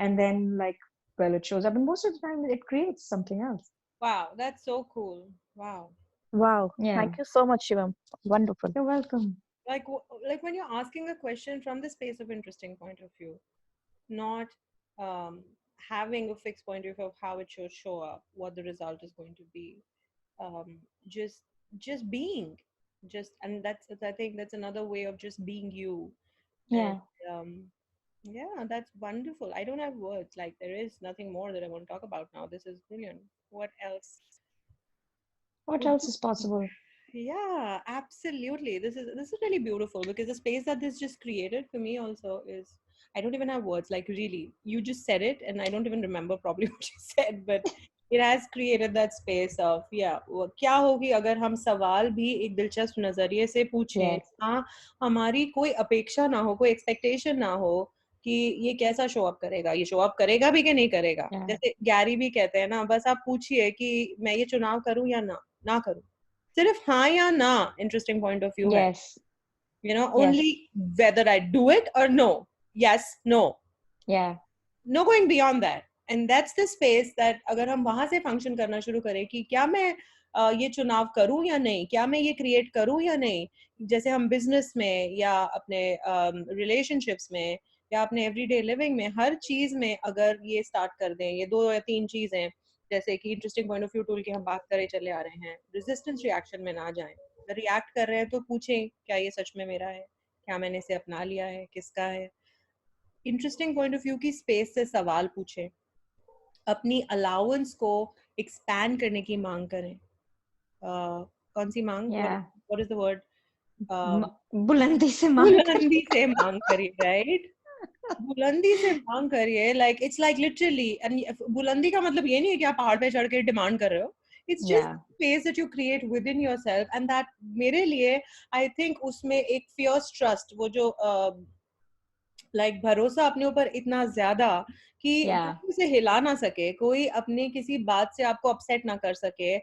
and then, like, well, it shows up, and most of the time it creates something else. Wow, that's so cool. Wow. Wow. Yeah. Thank you so much, Shivam. Wonderful. You're welcome. Like when you're asking a question from the space of interesting point of view, not having a fixed point of view of how it should show up, what the result is going to be. um, just just being, and that's, I think that's another way of just being you. And Yeah. um, yeah, that's wonderful. I don't have words. Like, there is nothing more that I want to talk about now. This is brilliant. What else What would else you is possible? Yeah, absolutely. This is really beautiful, because the space that this just created for me also is, I don't even have words. Like, really, you just said it, and I don't even remember probably what you said, but it has created that space of, yeah, क्या होगी अगर हम सवाल भी एक दिलचस्प नजरिए से पूछें. Yes. हाँ, हमारी कोई अपेक्षा ना हो, कोई एक्सपेक्टेशन ना हो कि ये कैसा शो अप करेगा, ये शो अप करेगा भी कि नहीं करेगा. Yeah. जैसे गैरी भी कहते हैं ना, बस आप पूछिए कि मैं ये चुनाव करूं या ना करूं. सिर्फ हाँ या ना इंटरेस्टिंग पॉइंट ऑफ व्यू है. Yes. Only Yes. whether I do it or no. Yes, no. Yeah. No going beyond that. And that's the space that अगर हम वहां से फंक्शन करना शुरू करें कि क्या मैं ये चुनाव करूं या नहीं, क्या मैं ये क्रिएट करूं या नहीं. जैसे हम बिजनेस में या अपने रिलेशनशिप्स में या अपने एवरीडे लिविंग में, हर चीज में अगर ये स्टार्ट कर दें, ये 2 या 3 चीजें, जैसे कि interesting point of view tool की हम बात करे चले आ रहे हैं, रेजिस्टेंस रिएक्शन में ना जाएं. रिएक्ट कर रहे हैं तो पूछें, क्या ये सच में मेरा है, क्या मैंने इसे अपना लिया है, किसका है. इंटरेस्टिंग पॉइंट ऑफ व्यू की स्पेस से सवाल पूछें, अपनी अलाउंस को एक्सपैंड करने की मांग करें. कौन सी मांग, Yeah. What is the word, बुलंदी से मांग बुलंदी से मांग करिए, राइट. बुलंदी से मांग करिए. Like, it's like literally, and बुलंदी का मतलब ये नहीं है कि आप पहाड़ पे चढ़ के डिमांड कर रहे हो. It's just space that you create with in yourself, and that मेरे लिए, आई थिंक, उसमें एक फियर्स ट्रस्ट, वो जो लाइक भरोसा अपने ऊपर इतना ज्यादा कि कोई उसे हिला ना सके, कोई अपने किसी बात से आपको अपसेट ना कर सके,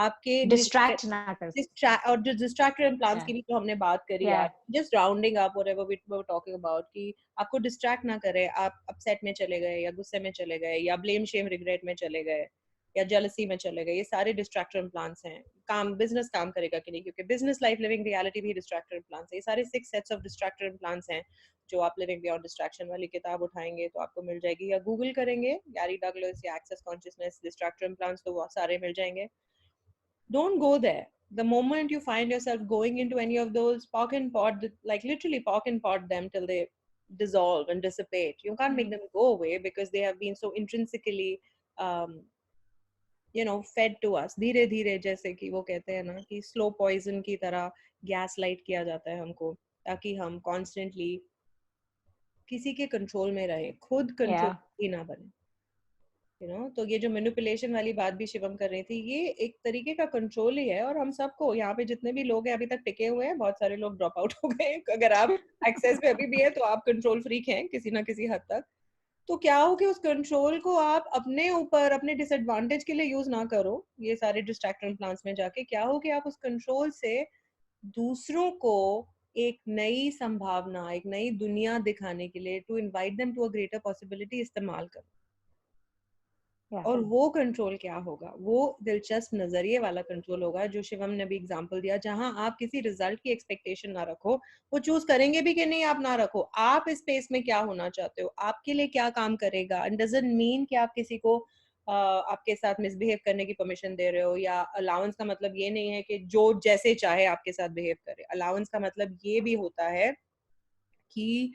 आपके डिस्ट्रैक्ट ना कर सके. और जो डिस्ट्रैक्टर इम्प्लांट्स की भी जो हमने बात करी यार, just rounding up whatever we were talking about, कि आपको डिस्ट्रैक्ट ना करे, आप अपसेट में चले गए या गुस्से में चले गए या ब्लेम शेम रिग्रेट में चले गए या जेलसी में चले गए. ये सारे डिस्ट्रैक्टर इम्प्लांट्स हैं. बिजनेस काम करेगा कि नहीं, क्योंकि बिजनेस लाइफ लिविंग रियलिटी भी डिस्ट्रैक्टर इम्प्लांट्स है. ये सारे 6 सेट्स ऑफ डिस्ट्रैक्टर इम्प्लांट्स हैं जो आप लिविंग बियॉन्ड डिस्ट्रैक्शन वाली किताब उठाएंगे तो आपको मिल जाएगी, या गूगल करेंगे गैरी डगलस या एक्सेस कॉन्शियसनेस डिस्ट्रैक्टर इम्प्लांट्स, तो वो सारे मिल जाएंगे. Don't go there. The moment you find yourself going into any of those, pock and pot, like literally pock and pot them till they dissolve and dissipate. You can't make them go away because they have been so intrinsically um, fed to us. धीरे धीरे, जैसे कि वो कहते हैं ना कि slow poison की तरह गैस लाइट किया जाता है हमको, ताकि हम कॉन्स्टेंटली किसी के कंट्रोल में रहे, खुद कंट्रोल ही ना बने. तो ये जो मैनिपुलेशन वाली बात भी शिवम कर रही थी, ये एक तरीके का कंट्रोल ही है. और हम सबको यहाँ पे जितने भी लोग हैं अभी तक टिके हुए हैं, बहुत सारे लोग ड्रॉप आउट हो गए. अगर आप एक्सेस पे अभी भी है तो आप कंट्रोल फ्रीक हैं किसी ना किसी हद तक. तो क्या हो कि उस कंट्रोल को आप अपने ऊपर, अपने डिसएडवांटेज के लिए यूज ना करो. ये सारे डिस्ट्रैक्टर प्लान्स में जाके क्या हो कि आप उस कंट्रोल से दूसरों को एक नई संभावना, एक नई दुनिया दिखाने के लिए, to invite them to a greater possibility, इस्तेमाल करो. और वो कंट्रोल क्या होगा, वो दिलचस्प नजरिए वाला कंट्रोल होगा जो शिवम ने भी एग्जांपल दिया, जहां आप किसी रिजल्ट की एक्सपेक्टेशन ना रखो. वो चूज करेंगे भी कि नहीं आप ना रखो. आप इस स्पेस में क्या होना चाहते हो, आपके लिए क्या काम करेगा. एंड डजंट मीन कि आप किसी को आपके साथ मिसबिहेव करने की परमिशन दे रहे हो, या अलाउंस का मतलब ये नहीं है कि जो जैसे चाहे आपके साथ बिहेव करे. अलाउंस का मतलब ये भी होता है कि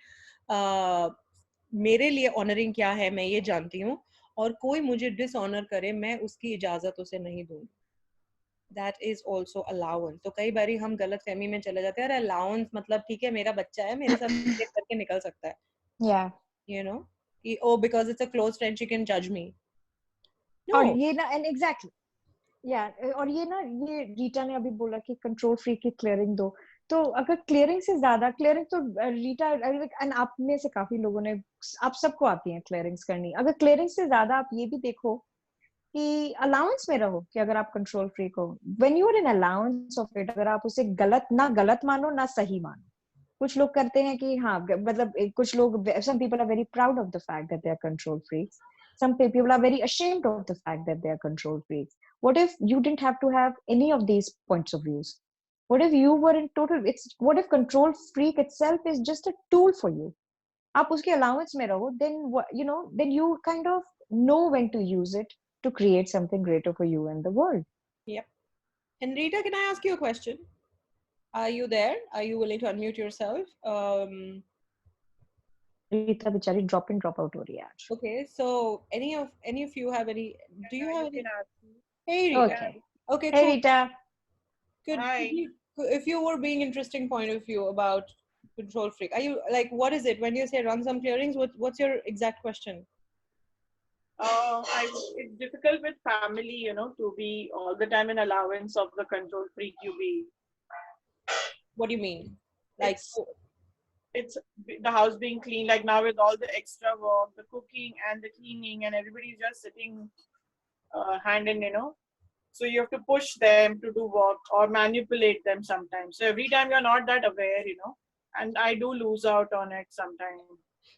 मेरे लिए ऑनरिंग क्या है मैं ये जानती हूँ, और कोई मुझे डिसऑनर करे मैं उसकी इजाजत उसे नहीं दूंगी. That is also allowance. तो कई बार हम गलत फहमी में चले जाते हैं, अरे अलाउंस मतलब ठीक है मेरा बच्चा है, मेरे साथ करके निकल सकता है. कि because it's a close friend she can जज मी. और ये ना, एंड एग्जैक्टली और ये ना, ये रीटा ने अभी बोला कि कंट्रोल फ्रीक की क्लियरिंग दो, तो अगर क्लियरिंग से ज्यादा क्लियरिंग तो रीटा एंड आप में से काफी लोगों ने, आप सबको आती है क्लियरिंग्स करनी, अगर क्लियरिंग से ज्यादा आप ये भी देखो कि अलाउंस में रहो, कि अगर आप कंट्रोल फ्रीक हो, when you are in allowance of it, अगर आप उसे गलत मानो ना सही मानो, कुछ लोग करते हैं कि हाँ, मतलब कुछ लोग, some people are very proud of the fact that they are control freaks, some people are very ashamed of the fact that they are control freaks. What if you didn't have to have any of these points of views? What if you were in total, what if control freak itself is just a tool for you? आप उसके allowance में रहो, then then you kind of know when to use it to create something greater for you and the world. Yep. And Rita, can I ask you a question? Are you there? Are you willing to unmute yourself? Rita बेचारी drop in drop out हो रही है आज. Okay, so any of you have any? Do you have any? can ask me. Hey Rita. Okay. Okay, Hey cool. Rita. Hi. If you were being interesting point of view about control freak, are you like, what is it when you say run some clearings? What's your exact question? It's difficult with family, to be all the time in allowance of the control freak you be. What do you mean? Like, It's the house being clean, like now with all the extra work, the cooking and the cleaning, and everybody's just sitting hand in, so you have to push them to do work or manipulate them sometimes. So every time you're not that aware, and I do lose out on it sometimes.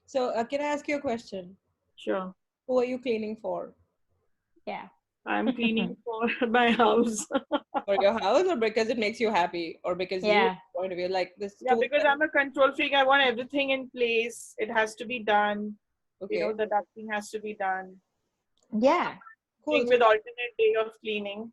So can I ask you a question? Sure. Who are you cleaning for? Yeah. I'm cleaning for my house. For your house, or because it makes you happy, or because you point of view like this? Yeah, because I'm a control freak. I want everything in place. It has to be done. Okay. The dusting has to be done. Yeah. Cool. With alternate day of cleaning.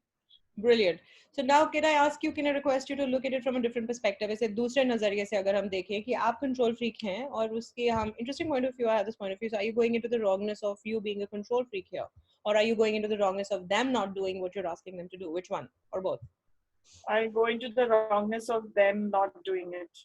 Brilliant. So now can I ask you, can I request you to look at it from a different perspective? ऐसे दूसरे नजरिए से अगर हम देखें कि आप control freak हैं और उसके हम interesting point of view, I have this point of view. So are you going into the wrongness of you being a control freak here, or are you going into the wrongness of them not doing what you're asking them to do? Which one, or both? I go into the wrongness of them not doing it,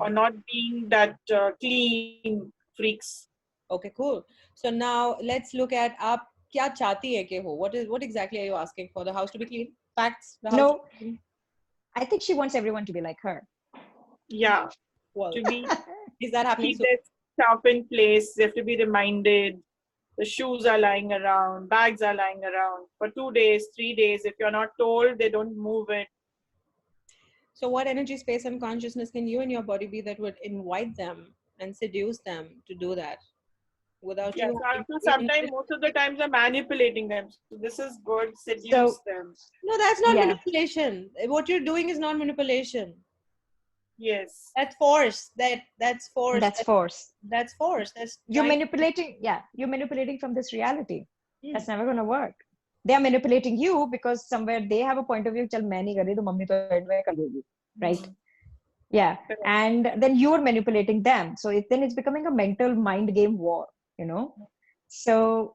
or not being that clean freaks. Okay, cool. So now let's look at आप क्या चाहती है कि हो? What exactly are you asking for? The house to be clean? Facts? The house No. to be clean? I think she wants everyone to be like her. Yeah. Well, to be is that happening? Keep their stuff in place. They have to be reminded. The shoes are lying around. Bags are lying around for 2 days, 3 days. If you're not told, they don't move it. So what energy, space, and consciousness can you and your body be that would invite them and seduce them to do that? Without you sometimes, most of the times, I'm manipulating them. So this is good. Seduce them. No, that's not manipulation. What you're doing is not manipulation. Yes. That's force. That's force. That's force. That's force. That's you're manipulating. Yeah, you're manipulating from this reality. That's never gonna work. They are manipulating you because somewhere they have a point of view. Chal, main nahi kar rahi, to mummy to karegi, right? Yeah, and then you're manipulating them. So then it's becoming a mental mind game war. So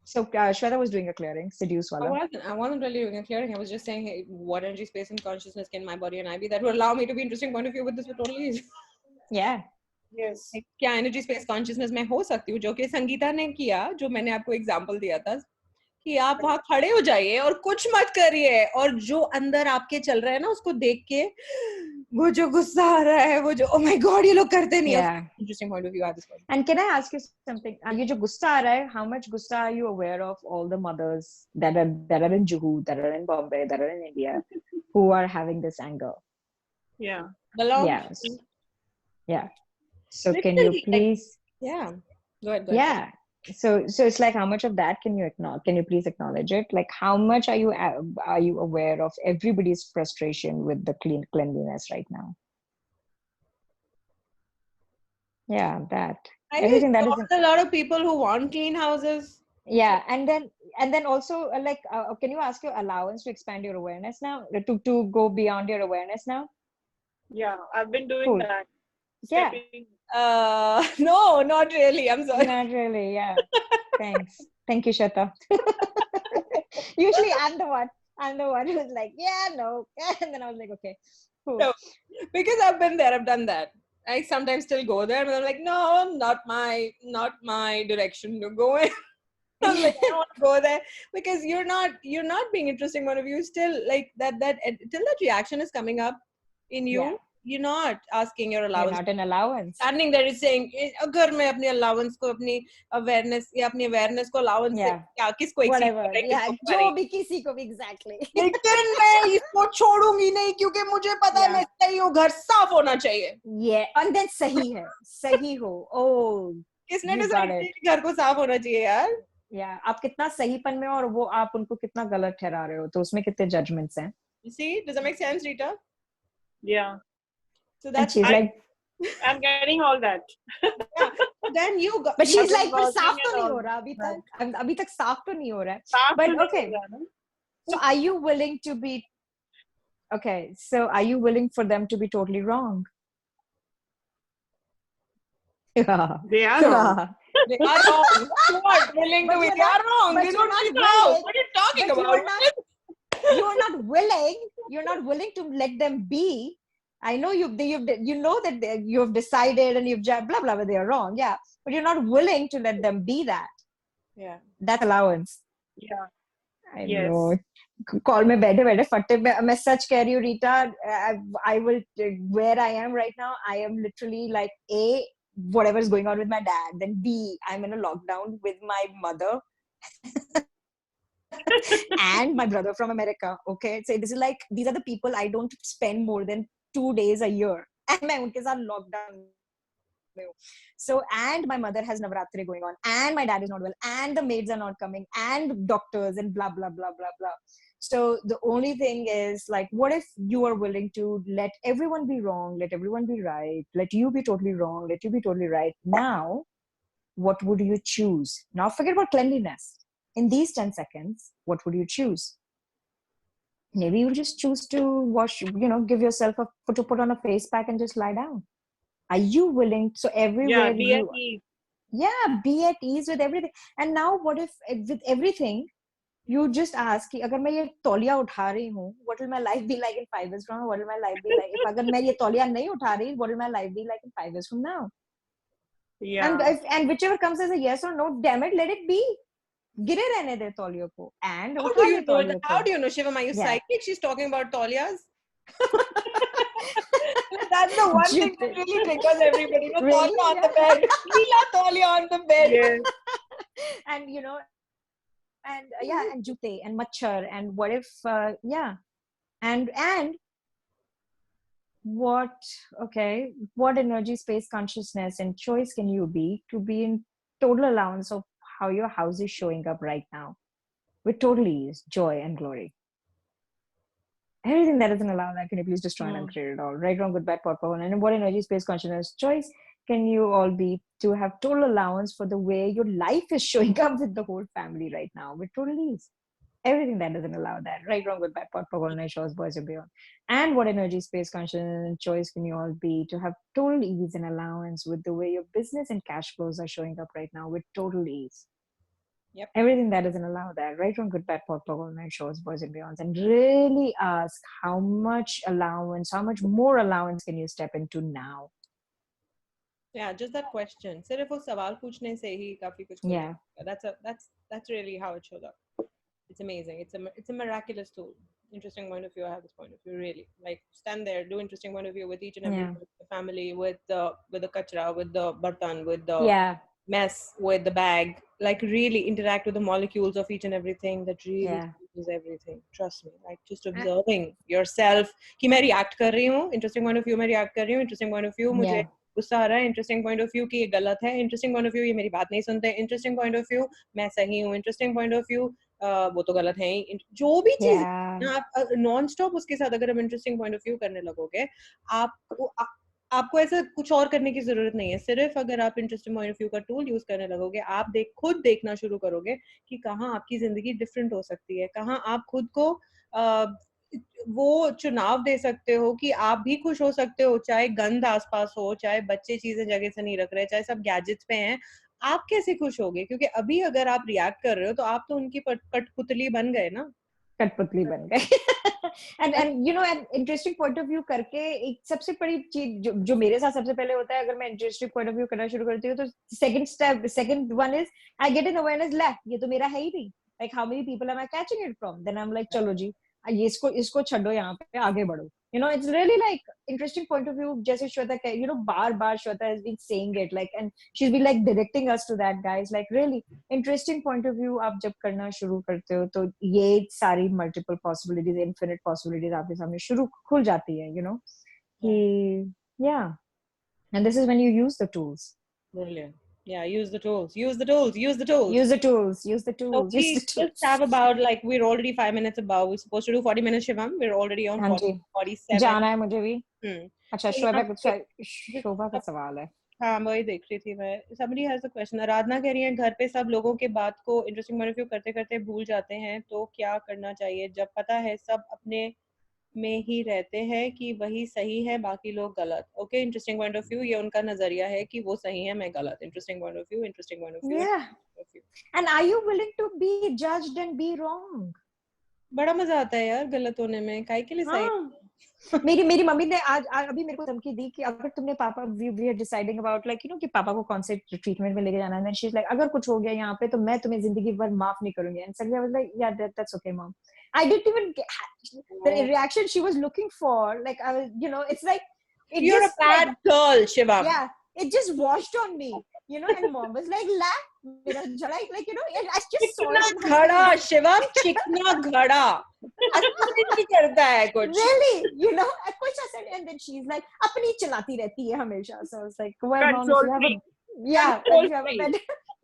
Shweta was doing a clearing, seduce wala. I wasn't really doing a clearing. I was just saying, hey, what energy, space, and consciousness can my body and I be that would allow me to be interesting point of view with this totally. Yeah. Yes. क्या energy, space, consciousness में हो सकती हूँ, जो कि संगीता ने किया, जो मैंने आपको example दिया था, कि आप वहाँ खड़े हो जाइए और कुछ मत करिए, और जो अंदर आपके चल रहा है ना, उसको देख के वो जो गुस्सा आ रहा है, वो जो oh my god ये लोग करते नहीं है. Interesting point of view at this point. And can I ask you something? ये जो गुस्सा आ रहा है, how much गुस्सा are you aware of all the mothers that are in Juhu, that are in Bombay, that are in India, who are having this anger? Yeah. Yeah. So can you please? Yeah. Go ahead. Yeah. So it's like, how much of that can you acknowledge? Can you please acknowledge it? Like, how much are you aware of everybody's frustration with the cleanliness right now? Yeah, that. Everything that is a lot of people who want clean houses. Yeah, and then also can you ask your allowance to expand your awareness now, to go beyond your awareness now? Yeah, I've been doing that. Yeah. No, not really. I'm sorry. Not really. Yeah. Thanks. Thank you, Shweta. Usually I'm the one who's like, yeah, no. And then I was like, okay, cool. No, because I've been there, I've done that. I sometimes still go there, but I'm like, no, not my direction to go in. I was like, I don't want to go there because you're not being interesting point of view. Still, like that till that reaction is coming up in you, you're not asking your allowance. You're not an allowance. Standing there is saying, अगर मैं अपने allowance को अपनी awareness या अपनी awareness को allowance से क्या किसको whatever, जो भी किसी को भी exactly. लेकिन मैं इसको छोड़ूंगी नहीं क्योंकि मुझे पता है मैं सही हूँ, घर साफ होना चाहिए. And then सही है, सही हो. Oh, किसने डिसाइड किया कि घर को साफ होना चाहिए यार? आप कितना सहीपन में और वो आप उनको कितना गलत ठहरा रहे हो, तो उसमें कितने judgments हैं. You see, does that make sense, Rita? Yeah. So that's like, I'm getting all that. Then you got, but she's like, पर साफ तो नहीं हो रहा अभी तक साफ तो नहीं हो रहा है. But okay, so are you willing to be for them to be totally wrong? They are wrong. They are wrong. What? Willing to be? They are wrong. They don't know. What are you talking about? You're not willing to let them be. I know you know that you've decided and you've blah blah blah, they are wrong, but you're not willing to let them be that. That's allowance. I know. Call me बैठे फटे मैं सच कह रही हूँ Rita. I will, where I am right now, I am literally like A, whatever is going on with my dad, then B, I'm in a lockdown with my mother and my brother from America. Okay, so this is like, these are the people I don't spend more than 2 days a year, and मैं उनके साथ lockdown में हूँ. So, and my mother has Navratri going on, and my dad is not well, and the maids are not coming, and doctors, and blah blah blah blah blah. So the only thing is, like, what if you are willing to let everyone be wrong, let everyone be right, let you be totally wrong, let you be totally right. Now, what would you choose? Now forget about cleanliness. In these 10 seconds, what would you choose? Maybe you'll just choose to wash, give yourself to put on a face pack and just lie down. Are you willing? So everywhere be at ease. Be at ease with everything. And now what if with everything, you just ask, कि अगर मैं ये तौलिया उठा रही हूँ, what will my life be like in 5 years from now? What will my life be like? if अगर मैं ये तौलिया नहीं उठा रही, what will my life be like in 5 years from now? And whichever comes as a yes or no, damn it, let it be. गिरे रहने दे तौलियों को. And how do you know, Shivam? Are you psychic? She's talking about taulias. That's the one thing that really triggers everybody. Really? Taulia on the bed. Leela taulia on the bed. Yes. And and jute and machhar, and what if and what energy, space, consciousness and choice can you be to be in total allowance of how your house is showing up right now with total ease, joy and glory? Everything that doesn't allow that, can you please destroy and uncreate it all? Right, wrong, good, bad, purple, and what energy, space, consciousness, choice can you all be to have total allowance for the way your life is showing up with the whole family right now with total ease? Everything that doesn't allow that. Right, wrong, good, bad, purple, night shows, boys and beyond. And what energy, space, consciousness, and choice can you all be to have total ease and allowance with the way your business and cash flows are showing up right now with total ease? Yep. Everything that doesn't allow that. Right, wrong, good, bad, purple, night shows, boys and beyonds. And really ask how much more allowance can you step into now? Yeah, just that question. सिर्फ वो सवाल पूछने से ही काफी कुछ. Yeah. That's really how it shows up. It's amazing. It's a miraculous tool. Interesting point of view. I have this point of view. Really, like, stand there, do interesting point of view with each and every family, with the kachra, with the bartan, with the mess, with the bag. Like, really interact with the molecules of each and everything. That really is everything. Trust me. Like, just observing yourself. कि मैं react कर रही हूँ. Interesting point of view. मैं react कर रही हूँ. Interesting point of view. मुझे गुस्सा आ रहा है. Interesting point of view कि ये गलत है. Interesting point of view ये मेरी बात नहीं सुनते. Interesting point of view मैं सही हूँ. Interesting point of view वो तो गलत है ही. जो भी चीज आप नॉन स्टॉप उसके साथ अगर हम इंटरेस्टिंग पॉइंट ऑफ व्यू करने लगोगे, आपको ऐसा कुछ और करने की जरूरत नहीं है. सिर्फ अगर आप इंटरेस्टिंग पॉइंट ऑफ व्यू का टूल यूज करने लगोगे, आप खुद देखना शुरू करोगे कि कहाँ आपकी जिंदगी डिफरेंट हो सकती है, कहाँ आप खुद को वो चुनाव दे सकते हो कि आप भी खुश हो सकते हो, चाहे गंद आसपास हो, चाहे बच्चे चीजें जगह से नहीं रख रहे, चाहे सब गैजेट्स पे हैं. आप कैसे खुश होगे? क्योंकि अभी अगर आप रिएक्ट कर रहे हो तो आप तो उनकी कठपुतली बन गए ना. कठपुतली बन गए. and you know, an interesting point of view करके एक सबसे बड़ी चीज जो मेरे साथ सबसे पहले होता है, अगर मैं interesting point of view करना शुरू करती हूँ, तो second one is I get an awareness, ला ये तो मेरा है ही नहीं, like how many people am I catching it from? Then I'm like, चलो जी, ये इसको छोड़ो, यहाँ पे आगे बढ़ो. You know, it's really like interesting point of view. जैसे Shweta, you know, bar Shweta has been saying it, like, and she's been like directing us to that, guys. Like really interesting point of view. आप जब करना शुरू करते हो, तो ये सारी multiple possibilities, infinite possibilities आपके सामने शुरू खुल जाती है. You know, yeah. And this is when you use the tools. Brilliant. Yeah, use the tools. Use the tools. Use the tools. Use the tools. Use the tools. So we just have about, like, we're already 5 minutes above. We're supposed to do 40 minutes, Shivam. We're already on 47. जाना है मुझे भी. अच्छा, शोभा का सवाल है. हाँ, वही देख रही थी मैं. Somebody has a question. आराधना कह रही है, घर पे सब लोगों के बात को इंटरेस्टिंग पॉइंट ऑफ व्यू करते करते भूल जाते हैं, तो क्या करना चाहिए जब पता है सब अपने में ही रहते हैं कि वही सही है, बाकी लोग गलत. Okay, interesting point of view. ये उनका नजरिया है कि वो सही है, मैं गलत. Interesting point of view. Interesting point of view. Yeah. And are you willing to be judged and be wrong? बड़ा मजा आता है यार गलत होने में. काहे के लिए सही? मेरी मम्मी ने आज अभी मेरे को धमकी दी कि अगर तुमने पापा we are deciding about, like, you know, कि पापा को कौन से ट्रीटमेंट में लेके जाना है, and she's like, अगर कुछ हो गया यहाँ पे तो मैं तुम्हें जिंदगी भर माफ नहीं करूंगी. And suddenly I was like, yeah, that's okay, mom. I didn't even get the reaction she was looking for. Like, I was, you know, it's like you're a bad girl, Shiva. Yeah, it just washed on me, you know. And mom was like, la, like, you know, I just saw it. घड़ा, Shiva, चिकना घड़ा. नहीं करता है कुछ. Really, you know, कुछ ऐसा. And then she's like, अपनी चलाती रहती है हमेशा. So I was like, well, mom,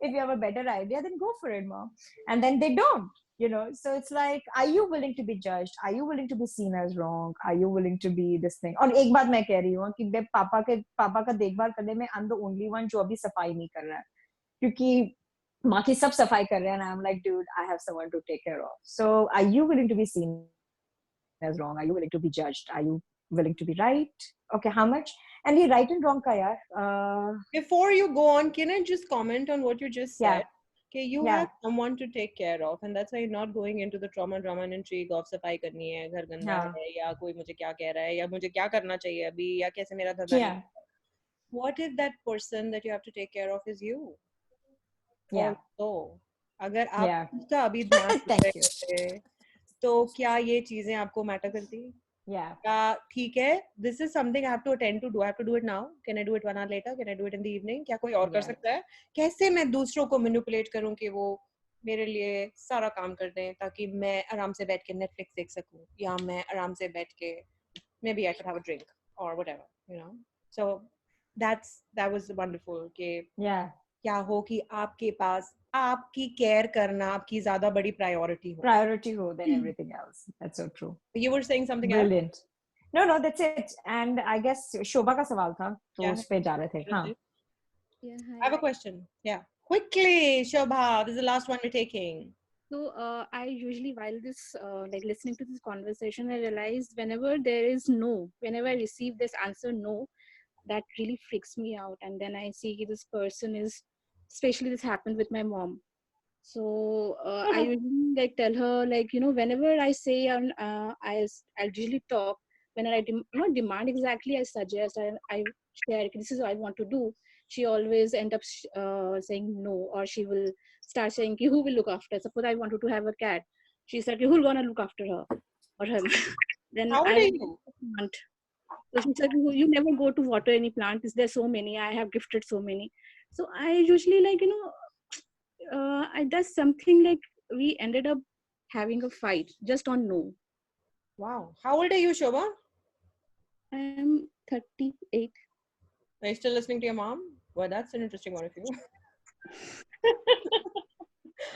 if you have a better idea, then go for it, mom. And then they don't. You know, so it's like, are you willing to be judged? Are you willing to be seen as wrong? Are you willing to be this thing? और एक बात मैं कह रही हूँ कि मैं पापा का देखभाल करने में I'm the only one जो अभी सफाई नहीं कर रहा है, क्योंकि बाकी सब सफाई कर रहे हैं. And I'm like, dude, I have someone to take care of. So are you willing to be seen as wrong? Are you willing to be judged? Are you willing to be right? Okay, how much? And ये right and wrong का यार. Before you go on, can I just comment on what you just said? Yeah. Okay, you have someone to take care of, and that's why you're not going into the trauma, drama and intrigue of सफाई करनी है, घर गंदा है, या कोई मुझे क्या कह रहा है, या मुझे क्या करना चाहिए अभी, या कैसे मेरा धंधा है. What if that person that you have to take care of is you? Yeah. तो अगर आप उसका अभी ध्यान रखते हैं, तो क्या ये चीजें आपको मैटर करती है? क्या ठीक है, this is something I have to attend to. Do I have to do it now? Can I do it 1 hour later? Can I do it in the evening? क्या कोई और कर सकता है? कैसे मैं दूसरों को मैनिपुलेट करूं कि वो मेरे लिए सारा काम कर दें, ताकि मैं आराम से बैठ के नेटफ्लिक्स देख सकूं, या मैं आराम से बैठ के maybe I could have a drink or whatever, you know. So that was wonderful कि क्या हो कि आपके पास आपकी केयर करना आपकी ज्यादा बड़ी प्रायोरिटी हो than everything else. That's so true. You were saying something brilliant else? No, that's it. And I guess शोभा का सवाल था, तो उस पे जा रहे थे. हाँ. I have a question. Yeah, quickly, Shobha. This is the last one we're taking. So I usually, while this like listening to this conversation, I realized whenever I receive this answer no, that really freaks me out. And then I see this person is, especially this happened with my mom. So I usually like tell her, like, you know, whenever I say I'll usually talk, when I not demand exactly, I suggest, I share, this is what I want to do. She always end up saying no, or she will start saying, who will look after? Suppose I wanted to have a cat. She said, who's gonna look after her or him? Then how old are you? So she said, you never go to water any plants. There's so many. I have gifted so many. So I usually, like, you know, that's something like we ended up having a fight just on no. Wow. How old are you, Shobha? I am 38. Are you still listening to your mom? Well, that's an interesting one of you.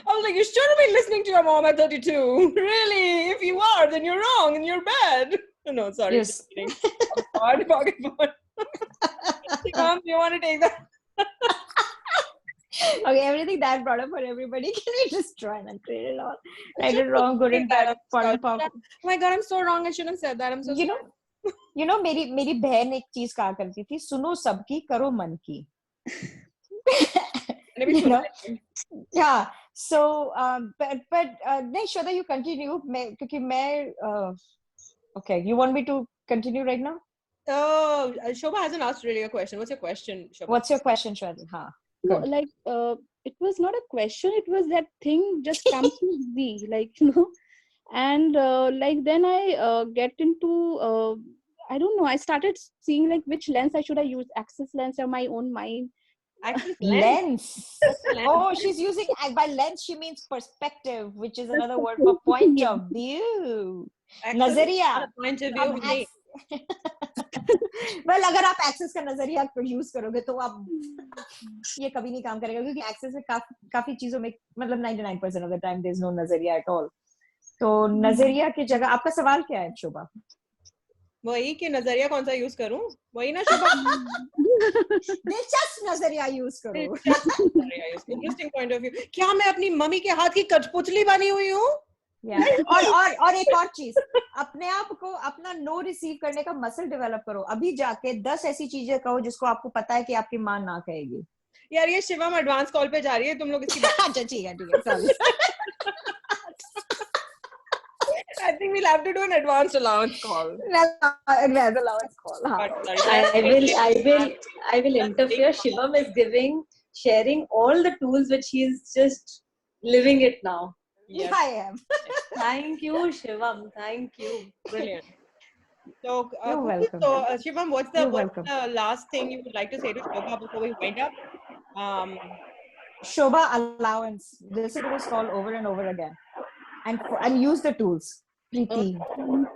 I was like, you shouldn't be listening to your mom at 32. Really? If you are, then you're wrong and you're bad. No, sorry. Yes. Hard pocket phone. Mom, do you want to take that? Okay, everything that brought up for everybody, can we just try and create it all? Right and wrong, good and bad, fun and pop. Oh my God, I'm so wrong. I shouldn't have said that. I'm so sorry. You know, मेरी बहन एक चीज कहा करती थी, सुनो सबकी करो मन की. You know? Yeah. So, but नहीं, Shweta, you continue. क्योंकि मैं Okay, you want me to continue right now? Shobha hasn't asked really a question. What's your question, Shobha? What's your question, Shweta? No, Good. like it was not a question, it was that thing just comes to me, like and like then I get into I don't know, I started seeing like which lens should I use, Axis lens or my own mind. Axis Lens. What's the lens? Oh, she's using, by lens she means perspective, which is another word for Perspective, point yeah. of view. Axis is Nazariya. not a point of अब view. Hey, well, अगर आप access का नजरिया use करोगे तो आप ये कभी नहीं काम करेगा, क्योंकि एक्सेस में काफी चीजों में मतलब 99% of the time there is no नजरिया at all. तो नजरिया की जगह आपका सवाल क्या है शोभा? वही कि नजरिया कौन सा यूज करूं? वही ना शोभा? दिलचस्प नजरिया यूज करो. Interesting point of view. क्या मैं अपनी मम्मी के हाथ की कठपुतली बनी हुई हूँ? और एक और चीज, अपने आप को अपना नो रिसीव करने का मसल डेवलप करो. अभी जाके 10 ऐसी चीजें कहो जिसको आपको पता है कि आपकी माँ ना कहेगी. यार ये शिवम एडवांस कॉल पे जा रही है, तुम लोग इसकी अच्छा ठीक है sorry. I think we'll have to do an advanced allowance call. Allowance call. I will interfere. Shivam is sharing all the tools which he is just living it now. Yes. I am. Thank you, Shivam. Thank you. Brilliant. So, You're welcome. So, Shivam, what's the welcome. last thing you would like to say to Shobha before we wind up? Shobha, allowance. Listen to this call over and over again, and use the tools. प्रीति.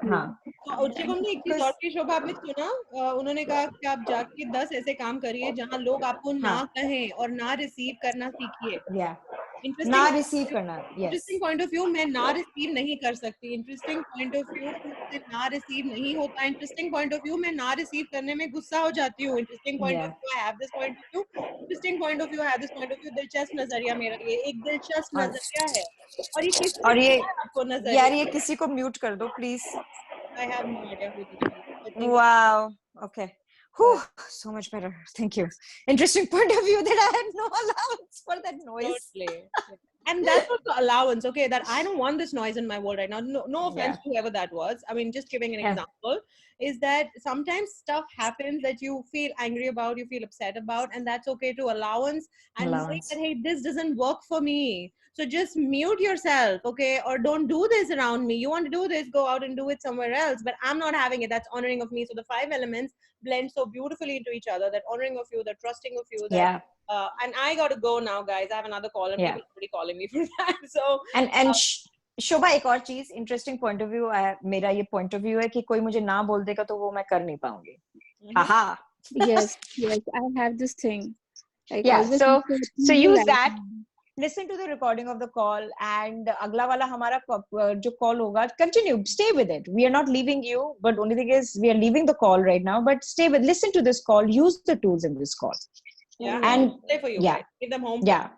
हाँ. शिवम ने एक चीज और की, शोभा आपने सुना, उन्होंने कहा कि आप जाके 10 ऐसे काम करिए जहाँ लोग आपको ना कहें और ना रिसीव करना सीखिए. ना रिसीव करना. Interesting point of view. मैं ना रिसीव नहीं कर सकती. इंटरेस्टिंग पॉइंट ऑफ व्यू मुझसे ना रिसीव नहीं होता. इंटरेस्टिंग पॉइंट ऑफ व्यू मैं ना रिसीव करने में गुस्सा हो जाती हूँ. Interesting point of view I have this point of view. Interesting point of view I have this point of view. दिलचस्प नजरिया मेरा ये एक दिलचस्प नजरिया है. और ये आपको नजरिया, यार ये किसी को म्यूट कर दो please. I have no idea who this is. Wow. Okay. Whew, so much better. Thank you. Interesting point of view that I had no allowance for that noise. Totally. And that's also allowance, okay, that I don't want this noise in my world right now. No offense to whoever that was. I mean, just giving an example is that sometimes stuff happens that you feel angry about, you feel upset about, and that's okay to allowance and say that, hey, this doesn't work for me. So just mute yourself, okay? Or don't do this around me. You want to do this, go out and do it somewhere else. But I'm not having it. That's honoring of me. So the 5 elements blend so beautifully into each other. That honoring of you, that trusting of you, that and I got to go now, guys. I have another call and people are already calling me for that. So and शोभा एक और चीज, interesting point of view, मेरा ये point of view है कि कोई मुझे ना बोल देगा तो वो मैं कर नहीं पाऊंगी. Aha. Yes, I have this thing. So use that. Listen to the recording of the call, and अगला वाला हमारा जो call होगा, continue, stay with it. We are not leaving you, but only thing is we are leaving the call right now. But listen to this call, use the tools in this call. Yeah, and play for you. Guys. Give them home play. Yeah,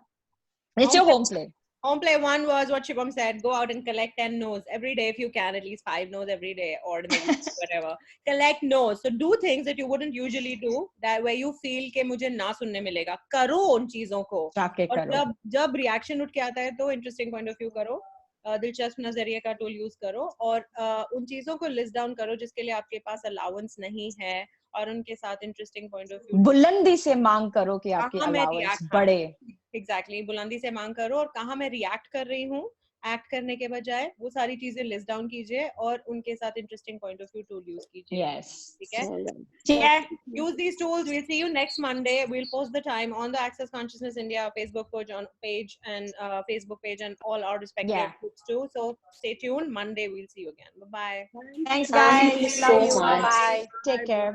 it's your home play. Home play 1 was what Shivam said. Go out and collect 10 no's every day if you can, at least 5 no's every day, or maybe whatever. Collect no's. So do things that you wouldn't usually do, that where you feel कि मुझे ना सुनने मिलेगा. करो उन चीजों को. और जब reaction उठ के आता है तो interesting point of view करो. दिलचस्प नजरिए का टूल यूज करो और उन चीजों को लिस्ट डाउन करो जिसके लिए आपके पास अलाउंस नहीं है और उनके साथ इंटरेस्टिंग पॉइंट ऑफ व्यू बुलंदी से मांग करो कि आपके अलाउंस बढ़े. एग्जैक्टली बुलंदी से मांग करो और कहाँ मैं रिएक्ट कर रही हूँ एक्ट करने के बजाय वो सारी चीजें लिस्ट डाउन कीजिए और उनके साथ interesting point of view tool use कीजिए. ठीक है. Use these tools. We'll see you next Monday. We'll post the time on the Access Consciousness India Facebook page and Facebook page and all our respective groups too. So stay tuned. Monday we'll see you again. Bye bye. Thanks guys. Thank you so much. Bye. Take care.